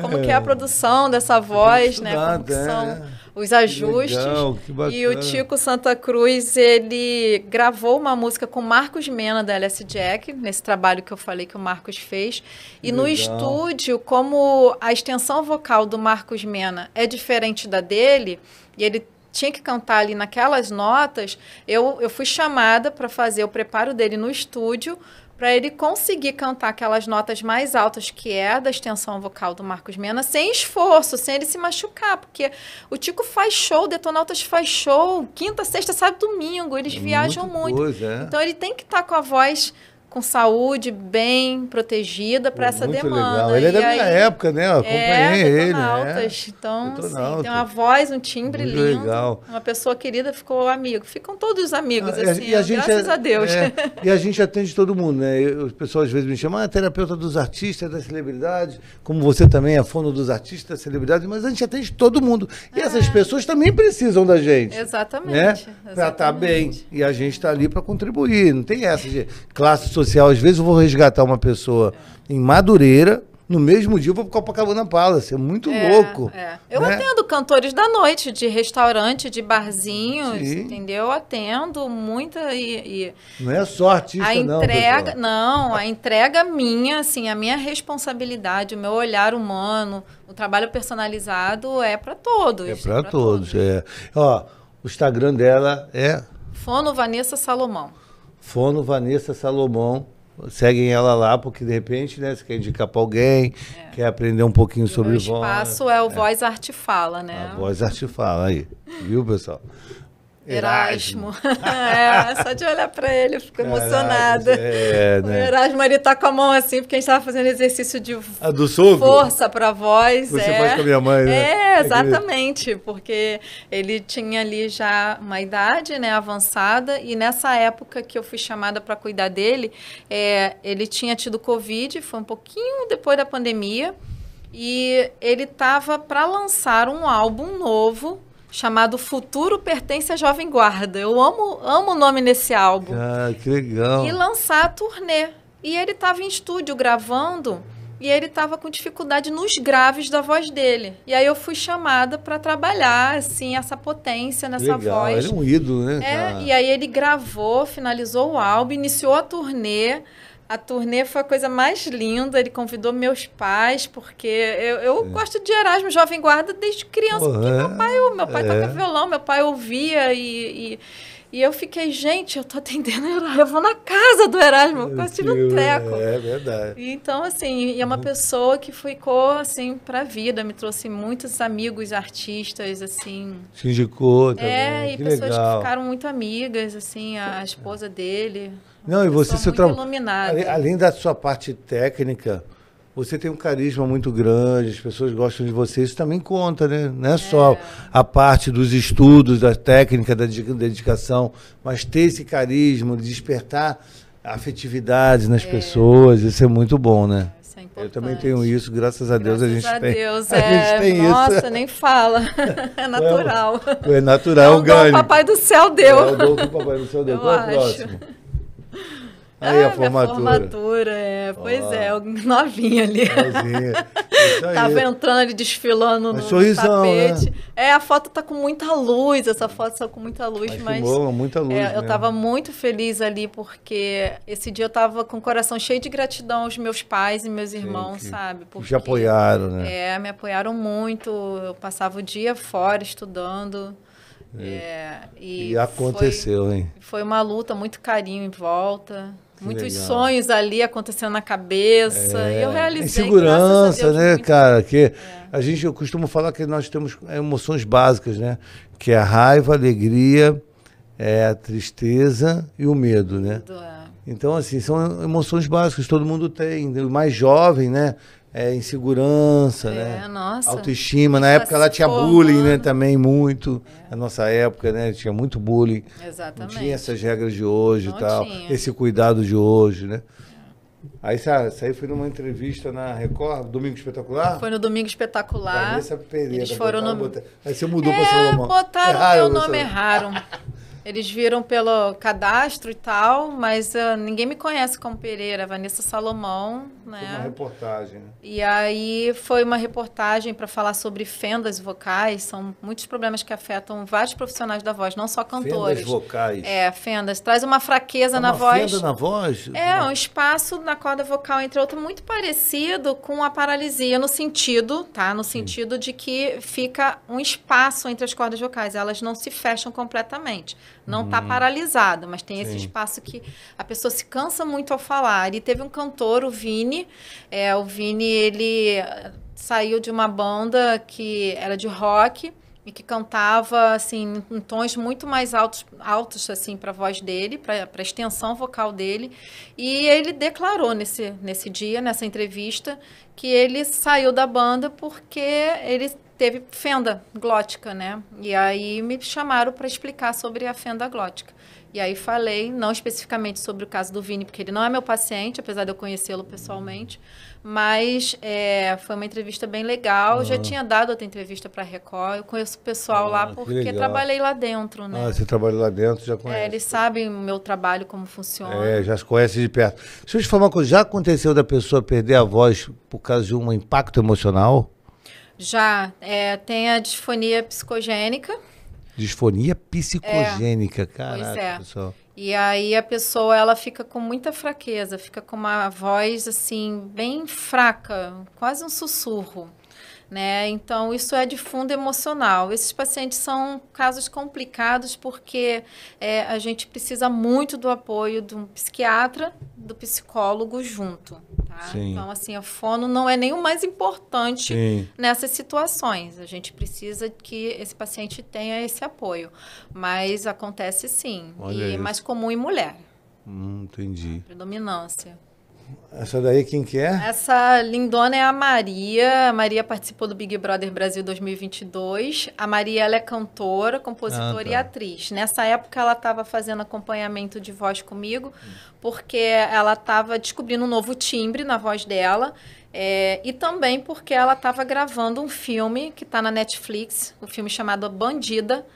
como que é a produção dessa voz, né? Como que são os ajustes. Legal, que bacana. E o Tico Santa Cruz, ele gravou uma música com o Marcos Mena, da LS Jack, nesse trabalho que eu falei que o Marcos fez. E no estúdio, como a extensão vocal do Marcos Mena é diferente da dele, e ele tinha que cantar ali naquelas notas, eu fui chamada para fazer o preparo dele no estúdio, para ele conseguir cantar aquelas notas mais altas que é da extensão vocal do Marcos Mena, sem esforço, sem ele se machucar, porque o Tico faz show, o Detonautas faz show, quinta, sexta, sábado, domingo, eles viajam muito. Então ele tem que estar com a voz com saúde, bem protegida para essa demanda. Legal. Ele é da minha época, né? Eu acompanhei ele. Então, assim, tem uma voz, um timbre muito lindo. Legal. Uma pessoa querida, ficou amigo. Ficam todos amigos, assim, graças a Deus. E a gente atende todo mundo, né? As pessoas às vezes me chamam, terapeuta dos artistas, das celebridades, como você também é fono dos artistas, das celebridades, mas a gente atende todo mundo. E essas pessoas também precisam da gente. Exatamente. Né? Para estar bem. E a gente está ali para contribuir. Não tem essa de classe social. Às vezes eu vou resgatar uma pessoa em Madureira, no mesmo dia eu vou para Copacabana Palace. É muito louco. Eu atendo cantores da noite, de restaurante, de barzinhos, entendeu? Eu atendo muita Não é só artista, a entrega, não, a entrega minha, assim, a minha responsabilidade, o meu olhar humano, o trabalho personalizado é para todos. É para todos, Ó, o Instagram dela é... Fono Vanessa Salomão. Fono Vanessa Salomão. Seguem ela lá, porque de repente, né, você quer indicar para alguém, quer aprender um pouquinho sobre voz. O espaço é o Voz Arte Fala, né? A Voz Arte Fala, aí. Viu, pessoal? Erasmo. Só de olhar para ele, eu fico emocionada. Né? O Erasmo, ele tá com a mão assim, porque a gente estava fazendo exercício de força para a voz. Você faz com a minha mãe, né? Exatamente, porque ele tinha ali já uma idade, né, avançada, e nessa época que eu fui chamada para cuidar dele, ele tinha tido Covid, foi um pouquinho depois da pandemia, e ele estava para lançar um álbum novo, chamado Futuro Pertence à Jovem Guarda. Eu amo o nome nesse álbum. Que legal. E lançar a turnê. E ele estava em estúdio gravando e ele estava com dificuldade nos graves da voz dele. E aí eu fui chamada para trabalhar, assim, essa potência nessa voz. Ele é um ídolo, né? E aí ele gravou, finalizou o álbum, iniciou a turnê. A turnê foi a coisa mais linda, ele convidou meus pais, porque eu gosto de Erasmo Jovem Guarda desde criança, porque meu pai toca violão, meu pai ouvia e eu fiquei, gente, eu tô atendendo Erasmo, eu vou na casa do Erasmo, eu quase tive um treco. É verdade. Então, assim, é uma pessoa que ficou, assim, pra vida, me trouxe muitos amigos artistas, assim. Te indicou também, e pessoas que ficaram muito amigas, assim, a esposa dele. Não, e você, seu trabalho, iluminado. além da sua parte técnica, Você tem um carisma muito grande, as pessoas gostam de você, isso também conta, né? Não é só a parte dos estudos, da técnica, da dedicação, mas ter esse carisma, despertar afetividade nas pessoas, isso é muito bom, né? Isso é importante. Eu também tenho isso, graças a Deus a gente tem. Deus, a gente tem nossa, isso. nem fala. É natural. É natural, é o dom que o Papai do Céu deu. É o dom que o Papai do Céu deu. Qual é o próximo? Aí a formatura. Pois novinha ali. Tava entrando ali, desfilando no tapete. Né? A foto tá com muita luz, essa foto tá com muita luz, mas muita luz, eu tava muito feliz ali, porque esse dia eu tava com o coração cheio de gratidão aos meus pais e meus irmãos, sabe? Porque te apoiaram, né? Me apoiaram muito, eu passava o dia fora estudando. E aconteceu, hein? Foi uma luta, muito carinho em volta. Muitos sonhos ali acontecendo na cabeça. E eu realizei. Segurança, né, cara? Que eu costumo falar que nós temos emoções básicas, né? Que é a raiva, a alegria, a tristeza e o medo, né? Então, assim, são emoções básicas que todo mundo tem. O mais jovem, né? Insegurança, né? Nossa. Autoestima. Na época ela tinha bullying, né? Também muito. Na nossa época, né? Tinha muito bullying. Exatamente. Não tinha essas regras de hoje e tal. Tinha. Esse cuidado de hoje, né? Aí isso aí foi numa entrevista na Record, Domingo Espetacular? Foi no Domingo Espetacular. Vanessa Pereira. Eles foram Aí você mudou para Salomão. Botaram o meu nome, erraram. Eles viram pelo cadastro e tal, mas ninguém me conhece como Pereira, Vanessa Salomão, né? Foi uma reportagem. E aí foi uma reportagem para falar sobre fendas vocais, são muitos problemas que afetam vários profissionais da voz, não só cantores. Fendas vocais. Fendas. Traz uma fraqueza na voz. Fenda na voz? Um espaço na corda vocal, entre outros, muito parecido com a paralisia, no sentido, tá? No sentido de que fica um espaço entre as cordas vocais, elas não se fecham completamente. Não está paralisado, mas tem esse espaço que a pessoa se cansa muito ao falar. E teve um cantor, o Vini. O Vini, ele saiu de uma banda que era de rock e que cantava assim em tons muito mais altos assim para a voz dele, para a extensão vocal dele. E ele declarou nesse dia, nessa entrevista, que ele saiu da banda porque ele teve fenda glótica, né? E aí me chamaram para explicar sobre a fenda glótica. E aí falei, não especificamente sobre o caso do Vini, porque ele não é meu paciente, apesar de eu conhecê-lo pessoalmente, mas foi uma entrevista bem legal. Eu já tinha dado outra entrevista para a Record, eu conheço o pessoal lá porque trabalhei lá dentro, né? Você trabalhou lá dentro, já conhece. Eles sabem o meu trabalho, como funciona. Já se conhece de perto. Deixa eu te falar uma coisa, já aconteceu da pessoa perder a voz por causa de um impacto emocional? Já, tem a disfonia psicogênica. Disfonia psicogênica, caraca, pessoal. E aí a pessoa, ela fica com muita fraqueza, fica com uma voz, assim, bem fraca, quase um sussurro, né? Então, isso é de fundo emocional. Esses pacientes são casos complicados porque a gente precisa muito do apoio de um psiquiatra, do psicólogo junto. Tá? Então, assim, a fono não é nem o mais importante nessas situações. A gente precisa que esse paciente tenha esse apoio. Mas acontece sim. E é mais comum em mulher. Entendi. Predominância. Essa daí quem que é? Essa lindona é a Maria. A Maria participou do Big Brother Brasil 2022. A Maria, ela é cantora, compositora e atriz. Nessa época, ela estava fazendo acompanhamento de voz comigo, porque ela estava descobrindo um novo timbre na voz dela. E também porque ela estava gravando um filme que está na Netflix, um filme chamado Bandida.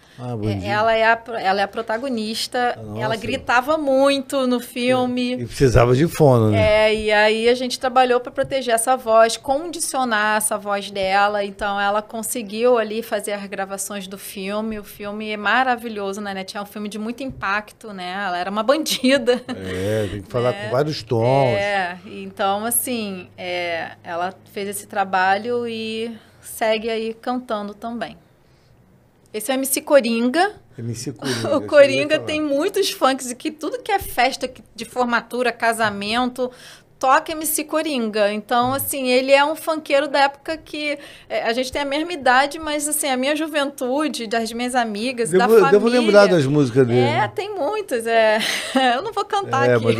Ela é a protagonista. Nossa. Ela gritava muito no filme. E precisava de fono, né? E aí a gente trabalhou para proteger essa voz, condicionar essa voz dela. Então ela conseguiu ali fazer as gravações do filme. O filme é maravilhoso, né? É um filme de muito impacto, né? Ela era uma bandida. Tem que falar com vários tons. Então assim, ela fez esse trabalho e segue aí cantando também. Esse é o MC Coringa. MC Coringa. O Coringa tem muitos funks, que tudo que é festa de formatura, casamento, toca MC Coringa. Então, assim, ele é um funkeiro da época que a gente tem a mesma idade, mas, assim, a minha juventude, das minhas amigas, da família... Devo lembrar das músicas dele. Tem muitas. Eu não vou cantar aqui.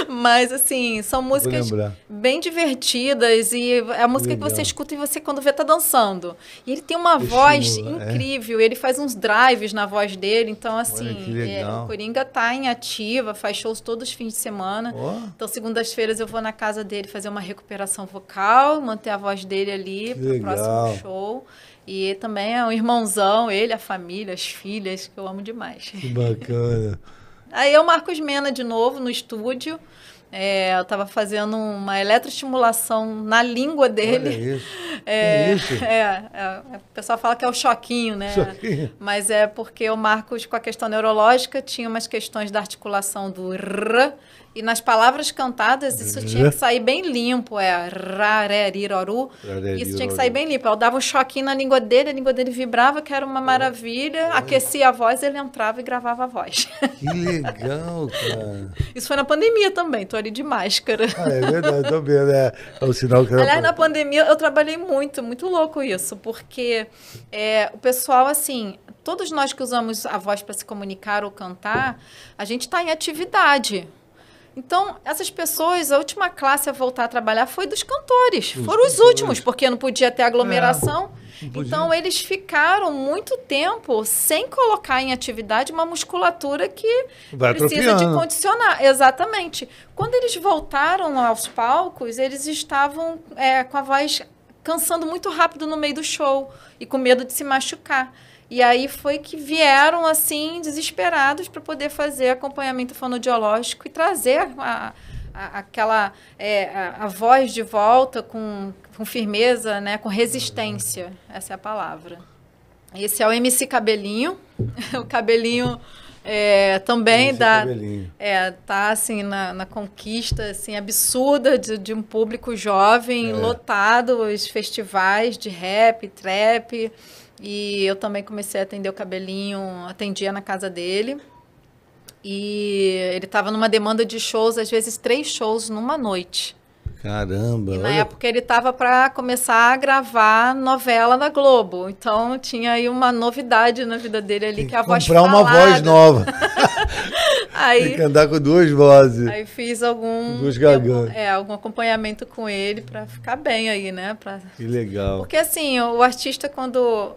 Mas, assim, são músicas bem divertidas e é a música que você escuta e você, quando vê, tá dançando. E ele tem uma voz incrível. Ele faz uns drives na voz dele. Então, assim, o Coringa tá em ativa, faz shows todos os fins de semana. Então, segundas-feiras eu vou na casa dele fazer uma recuperação vocal, manter a voz dele ali pro próximo show. E também é um irmãozão, ele, a família, as filhas, que eu amo demais. Que bacana. Aí eu, Marcos Mena, de novo, no estúdio. Eu estava fazendo uma eletroestimulação na língua dele. Olha isso. Isso? O pessoal fala que é o choquinho, né? Choquinho. Mas é porque o Marcos, com a questão neurológica, tinha umas questões da articulação do R. E nas palavras cantadas, isso tinha que sair bem limpo. Rareriroru. Isso tinha que sair bem limpo. Eu dava um choquinho na língua dele, a língua dele vibrava, que era uma maravilha. Aquecia a voz, ele entrava e gravava a voz. Que legal, cara. Isso foi na pandemia também, tô ali de máscara. É verdade, tô vendo. É o sinal que... Aliás, na pandemia eu trabalhei muito louco isso, porque o pessoal, assim, todos nós que usamos a voz para se comunicar ou cantar, a gente está em atividade. Então, essas pessoas, a última classe a voltar a trabalhar foi dos cantores. Foram os últimos, porque não podia ter aglomeração. Então, eles ficaram muito tempo sem colocar em atividade uma musculatura que precisa de condicionar. Exatamente. Quando eles voltaram aos palcos, eles estavam com a voz cansando muito rápido no meio do show e com medo de se machucar. E aí foi que vieram, assim, desesperados para poder fazer acompanhamento fonoaudiológico e trazer a voz de volta com firmeza, né, com resistência. Essa é a palavra. Esse é o MC Cabelinho. O Cabelinho também tá assim na conquista assim absurda de um público jovem, lotado, os festivais de rap, trap. E eu também comecei a atender o Cabelinho, atendia na casa dele. E ele estava numa demanda de shows, às vezes 3 shows numa noite. Caramba! E na época ele estava para começar a gravar novela da Globo. Então tinha aí uma novidade na vida dele ali, que é a voz falada. Comprar uma voz nova. Tem que andar com 2 vozes. Aí fiz algum acompanhamento com ele para ficar bem aí, né? Que legal. Porque assim, o artista, quando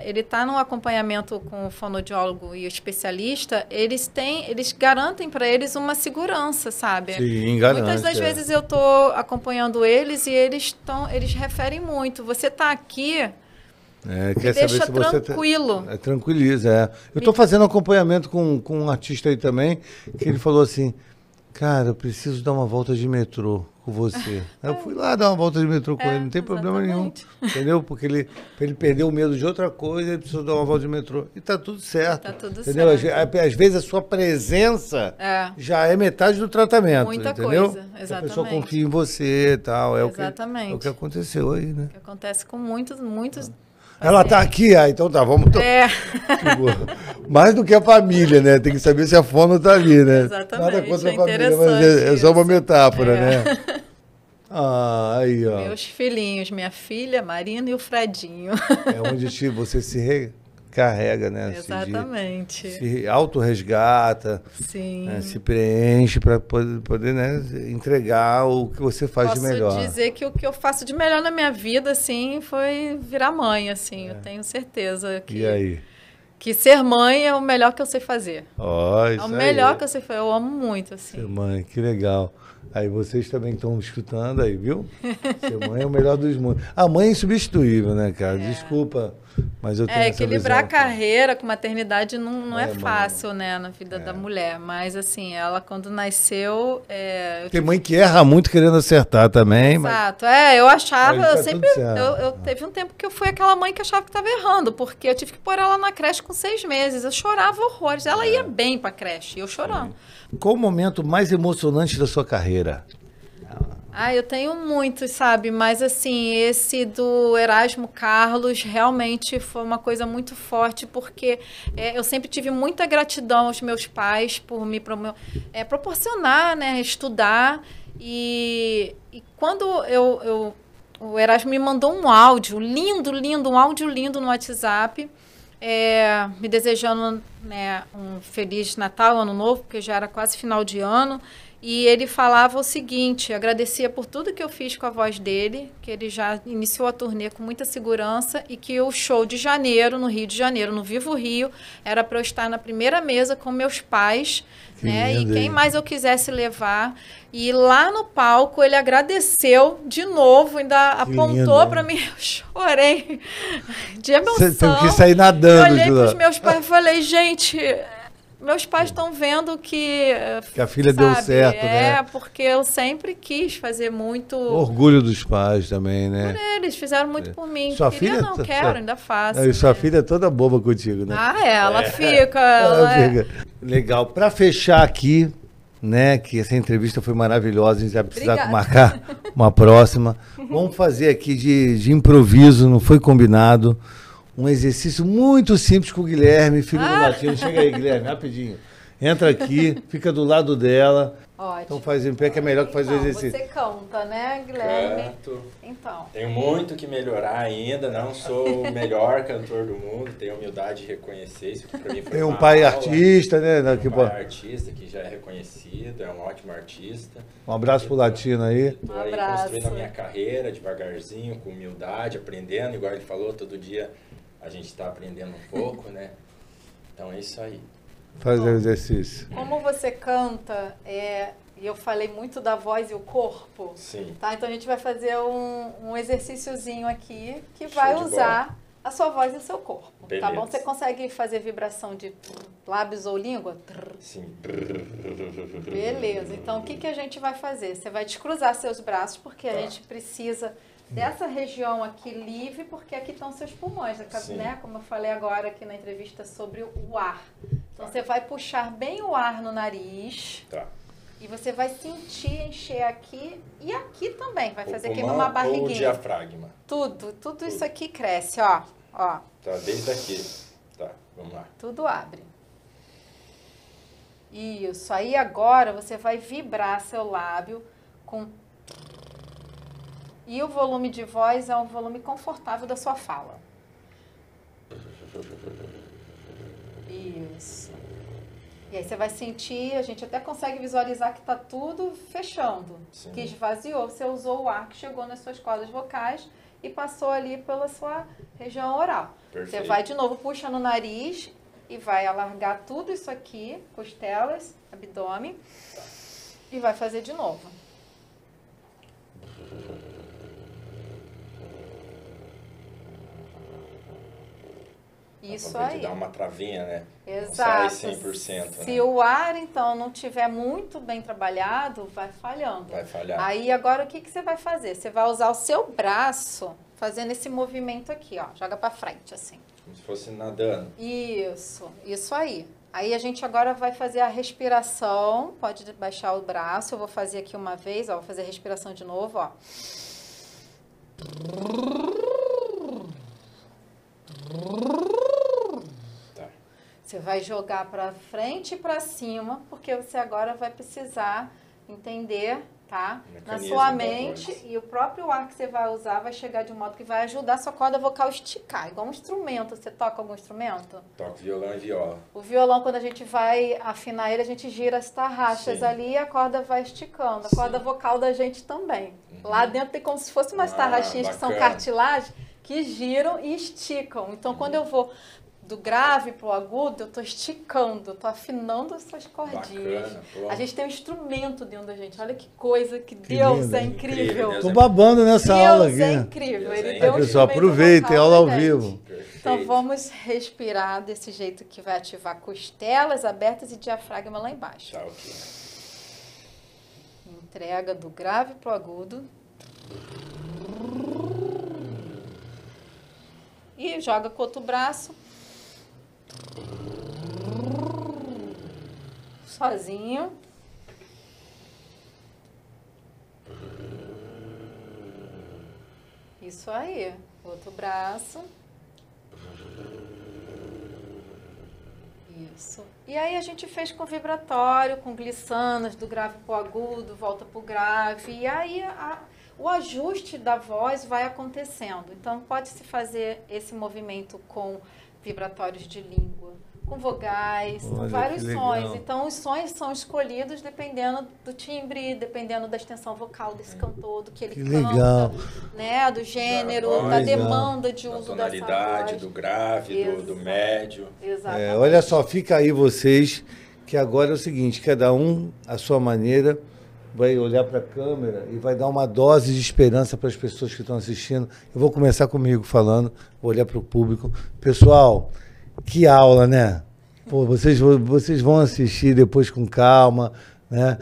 ele está num acompanhamento com o fonoaudiólogo e o especialista, eles garantem para eles uma segurança, sabe? Sim, garante. Muitas das vezes eu estou acompanhando eles e eles referem muito. Você está aqui, quer deixa saber se tranquilo. Você tranquiliza, Eu estou fazendo acompanhamento com um artista aí também, que ele falou assim, cara, eu preciso dar uma volta de metrô com você. Aí eu fui lá dar uma volta de metrô com ele, não tem problema nenhum. Entendeu? Porque ele perdeu o medo de outra coisa, ele precisou dar uma volta de metrô. E tá tudo certo. Tá tudo entendeu? certo. Às vezes a sua presença já é metade do tratamento. Muita entendeu? coisa, exatamente. A pessoa confia em você e tal. Exatamente. É o que aconteceu aí, né? O que acontece com muitos ela tá aqui? Então tá, vamos... Mais do que a família, né? Tem que saber se a fono tá ali, né? Exatamente. Nada contra a família, mas é só uma metáfora, né? Aí, ó. Meus filhinhos, minha filha, Marina e o Fredinho. É onde você se recarrega, né? Exatamente. Se autorresgata. Sim. Né? Se preenche para poder né, entregar o que você faz de melhor. Posso dizer que o que eu faço de melhor na minha vida, assim, foi virar mãe, assim. Eu tenho certeza que... E aí? Que ser mãe é o melhor que eu sei fazer. Isso é o melhor que eu sei fazer. Eu amo muito, assim. Ser mãe, que legal. Aí vocês também estão escutando aí, viu? Ser mãe é o melhor dos mundos. A mãe é insubstituível, né, cara? Desculpa, mas eu tenho essa equilibrar visão, a carreira com maternidade não é fácil, né, na vida da mulher. Mas, assim, ela quando nasceu... Tem mãe que erra muito querendo acertar também. Exato. Eu achava, eu sempre... Teve um tempo que eu fui aquela mãe que achava que estava errando, porque eu tive que pôr ela na creche com 6 meses. Eu chorava horrores. Ela ia bem pra creche, e eu chorando. Qual o momento mais emocionante da sua carreira? Eu tenho muitos, sabe? Mas, assim, esse do Erasmo Carlos realmente foi uma coisa muito forte, porque eu sempre tive muita gratidão aos meus pais por me proporcionar, né, estudar. E quando o Erasmo me mandou um áudio lindo, um áudio lindo no WhatsApp, me desejando, né, um Feliz Natal, Ano Novo, porque já era quase final de ano. E ele falava o seguinte, agradecia por tudo que eu fiz com a voz dele, que ele já iniciou a turnê com muita segurança e que o show de janeiro, no Rio de Janeiro, no Vivo Rio, era para eu estar na primeira mesa com meus pais, né? E quem mais eu quisesse levar. E lá no palco ele agradeceu de novo, ainda apontou para mim, eu chorei de emoção. Você teve que sair nadando. Eu olhei para os meus pais e falei, gente... Meus pais estão vendo que a filha deu certo, né? Porque eu sempre quis fazer muito... Orgulho dos pais também, né? Por eles, fizeram muito por mim. Sua filha não quero, ainda faço. E sua filha é toda boba contigo, né? Ela fica. Fica. Legal. Para fechar aqui, né, que essa entrevista foi maravilhosa, a gente vai precisar marcar uma próxima. Vamos fazer aqui de improviso, não foi combinado. Um exercício muito simples com o Guilherme, filho do Latino. Chega aí, Guilherme, rapidinho. Entra aqui, fica do lado dela. Ótimo. Então faz em pé que é melhor que fazer o exercício. Você canta, né, Guilherme? Canto. Então. Tenho muito que melhorar ainda, não sou o melhor cantor do mundo, tenho humildade de reconhecer isso, que para mim foi Tem um pai artista, né? Tem um pai artista que já é reconhecido, é um ótimo artista. Um abraço pro Latino aí. Estou aí construindo a minha carreira devagarzinho, com humildade, aprendendo, igual ele falou, todo dia a gente está aprendendo um pouco, né? Então é isso aí. Fazer o exercício. Como você canta, e eu falei muito da voz e o corpo. Sim. Tá? Então a gente vai fazer um exercíciozinho aqui que vai usar a sua voz e o seu corpo. Beleza. Tá bom? Você consegue fazer vibração de lábios ou língua? Sim. Beleza. Então o que a gente vai fazer? Você vai descruzar seus braços, porque a gente precisa dessa região aqui livre, porque aqui estão seus pulmões, né? Como eu falei agora aqui na entrevista sobre o ar. Então você vai puxar bem o ar no nariz. Tá. E você vai sentir encher aqui e aqui também. Vai fazer aqui pulmão numa barriguinha. ou o diafragma? Tudo isso aqui cresce, ó. Tá, desde aqui. Tá, vamos lá. Tudo abre. Isso. Aí agora você vai vibrar seu lábio com... E o volume de voz é um volume confortável da sua fala. Isso. E aí você vai sentir, a gente até consegue visualizar que está tudo fechando. Sim. Que esvaziou. Você usou o ar que chegou nas suas cordas vocais e passou ali pela sua região oral. Perfeito. Você vai de novo, puxa no nariz e vai alargar tudo isso aqui, costelas, abdômen, e vai fazer de novo. Isso aí. Dá uma travinha, né? Exato. Não sai 100%. Se o ar, então, não tiver muito bem trabalhado, vai falhando. Vai falhar. Aí, agora, o que você vai fazer? Você vai usar o seu braço fazendo esse movimento aqui, ó. Joga pra frente, assim. Como se fosse nadando. Isso aí. Aí, a gente agora vai fazer a respiração. Pode baixar o braço. Eu vou fazer aqui uma vez, ó. Vou fazer a respiração de novo, ó. Você vai jogar para frente e para cima, porque você agora vai precisar entender, tá? Na sua mente, e o próprio ar que você vai usar vai chegar de um modo que vai ajudar a sua corda vocal a esticar, igual um instrumento. Você toca algum instrumento? Toco violão e viola. O violão, quando a gente vai afinar ele, a gente gira as tarraxas ali e a corda vai esticando. A corda vocal da gente também. Lá dentro tem como se fosse umas tarraxinhas que são cartilagem, que giram e esticam. Então, quando eu vou do grave pro agudo, eu tô esticando, tô afinando essas cordinhas. Bacana, a gente tem um instrumento dentro da gente. Olha que coisa, que Deus é incrível. Deus tô babando nessa aula aqui. Deus é incrível. Deus Ele deu um pessoal, aproveitem, aula ao vivo. Perfeito. Então vamos respirar desse jeito que vai ativar costelas abertas e diafragma lá embaixo. Tá, ok. Entrega do grave pro agudo. E joga com o outro braço. Sozinho. Isso aí. Outro braço. Isso. E aí a gente fez com vibratório, com glissanas, do grave para o agudo, volta para o grave. E aí o ajuste da voz vai acontecendo. Então pode-se fazer esse movimento com vibratórios de língua, com vogais, com vários sons. Então, os sons são escolhidos dependendo do timbre, dependendo da extensão vocal desse cantor, do que ele canta, né, do gênero, da demanda de uso dessa voz. Da tonalidade, do grave, do médio. Exatamente. Olha só, fica aí vocês, que agora é o seguinte, cada um, à sua maneira, vai olhar para a câmera e vai dar uma dose de esperança para as pessoas que estão assistindo. Eu vou começar comigo falando, vou olhar para o público. Pessoal, que aula, né? Pô, vocês vão assistir depois com calma, né?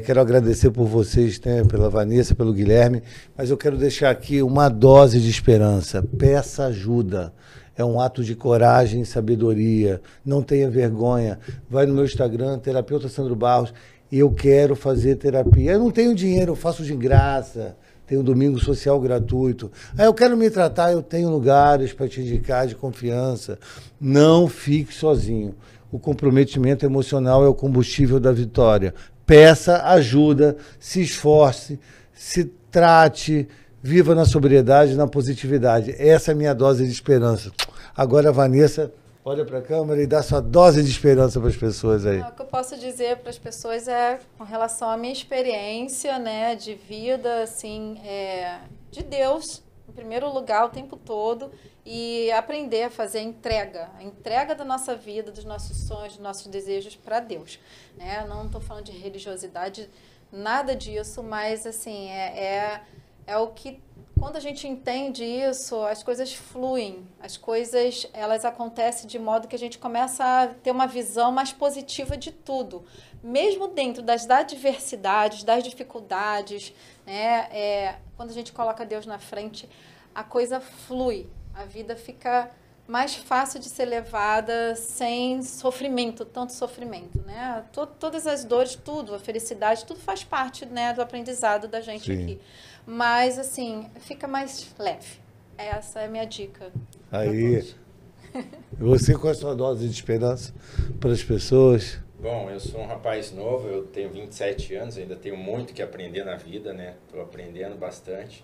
Quero agradecer por vocês, né? Pela Vanessa, pelo Guilherme, mas eu quero deixar aqui uma dose de esperança. Peça ajuda. É um ato de coragem e sabedoria. Não tenha vergonha. Vai no meu Instagram, terapeuta Sandro Barros. Eu quero fazer terapia. Eu não tenho dinheiro, eu faço de graça. Tem um domingo social gratuito. Eu quero me tratar, eu tenho lugares para te indicar de confiança. Não fique sozinho. O comprometimento emocional é o combustível da vitória. Peça ajuda, se esforce, se trate, viva na sobriedade e na positividade. Essa é a minha dose de esperança. Agora, Vanessa, olha para a câmera e dá sua dose de esperança para as pessoas aí. O que eu posso dizer para as pessoas é com relação à minha experiência, né, de vida, assim, de Deus, em primeiro lugar, o tempo todo, e aprender a fazer a entrega da nossa vida, dos nossos sonhos, dos nossos desejos para Deus. Né? Não estou falando de religiosidade, nada disso, mas, assim, é o que... Quando a gente entende isso, as coisas fluem, as coisas elas acontecem de modo que a gente começa a ter uma visão mais positiva de tudo. Mesmo dentro das adversidades, das dificuldades, né? Quando a gente coloca Deus na frente, a coisa flui, a vida fica mais fácil de ser levada sem sofrimento, tanto sofrimento. Né? Todas as dores, tudo, a felicidade, tudo faz parte, né, do aprendizado da gente aqui. Mas, assim, fica mais leve. Essa é a minha dica. Aí, você com a sua dose de esperança para as pessoas? Bom, eu sou um rapaz novo, eu tenho 27 anos, ainda tenho muito que aprender na vida, né? Estou aprendendo bastante.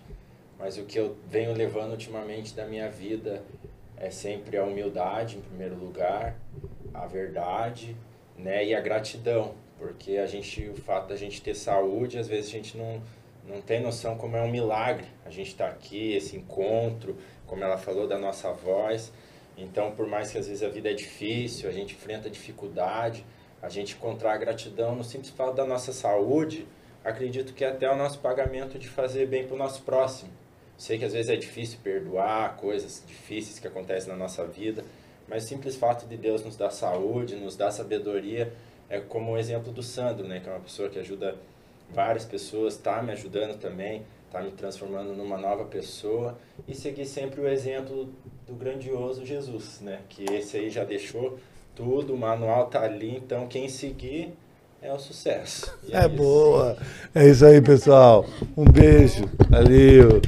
Mas o que eu venho levando ultimamente da minha vida é sempre a humildade, em primeiro lugar, a verdade, né? E a gratidão. Porque o fato da gente ter saúde, às vezes a gente não tem noção como é um milagre. A gente está aqui, esse encontro, como ela falou, da nossa voz. Então, por mais que às vezes a vida é difícil, a gente enfrenta dificuldade, a gente encontrar a gratidão no simples fato da nossa saúde, acredito que é até o nosso pagamento de fazer bem para o nosso próximo. Sei que às vezes é difícil perdoar coisas difíceis que acontecem na nossa vida, mas o simples fato de Deus nos dar saúde, nos dar sabedoria, é como o exemplo do Sandro, né, que é uma pessoa que ajuda várias pessoas, está me ajudando também, está me transformando numa nova pessoa, e seguir sempre o exemplo do grandioso Jesus, né? Que esse aí já deixou tudo, o manual está ali, então quem seguir é o sucesso. Boa! É isso aí, pessoal. Um beijo. Valeu!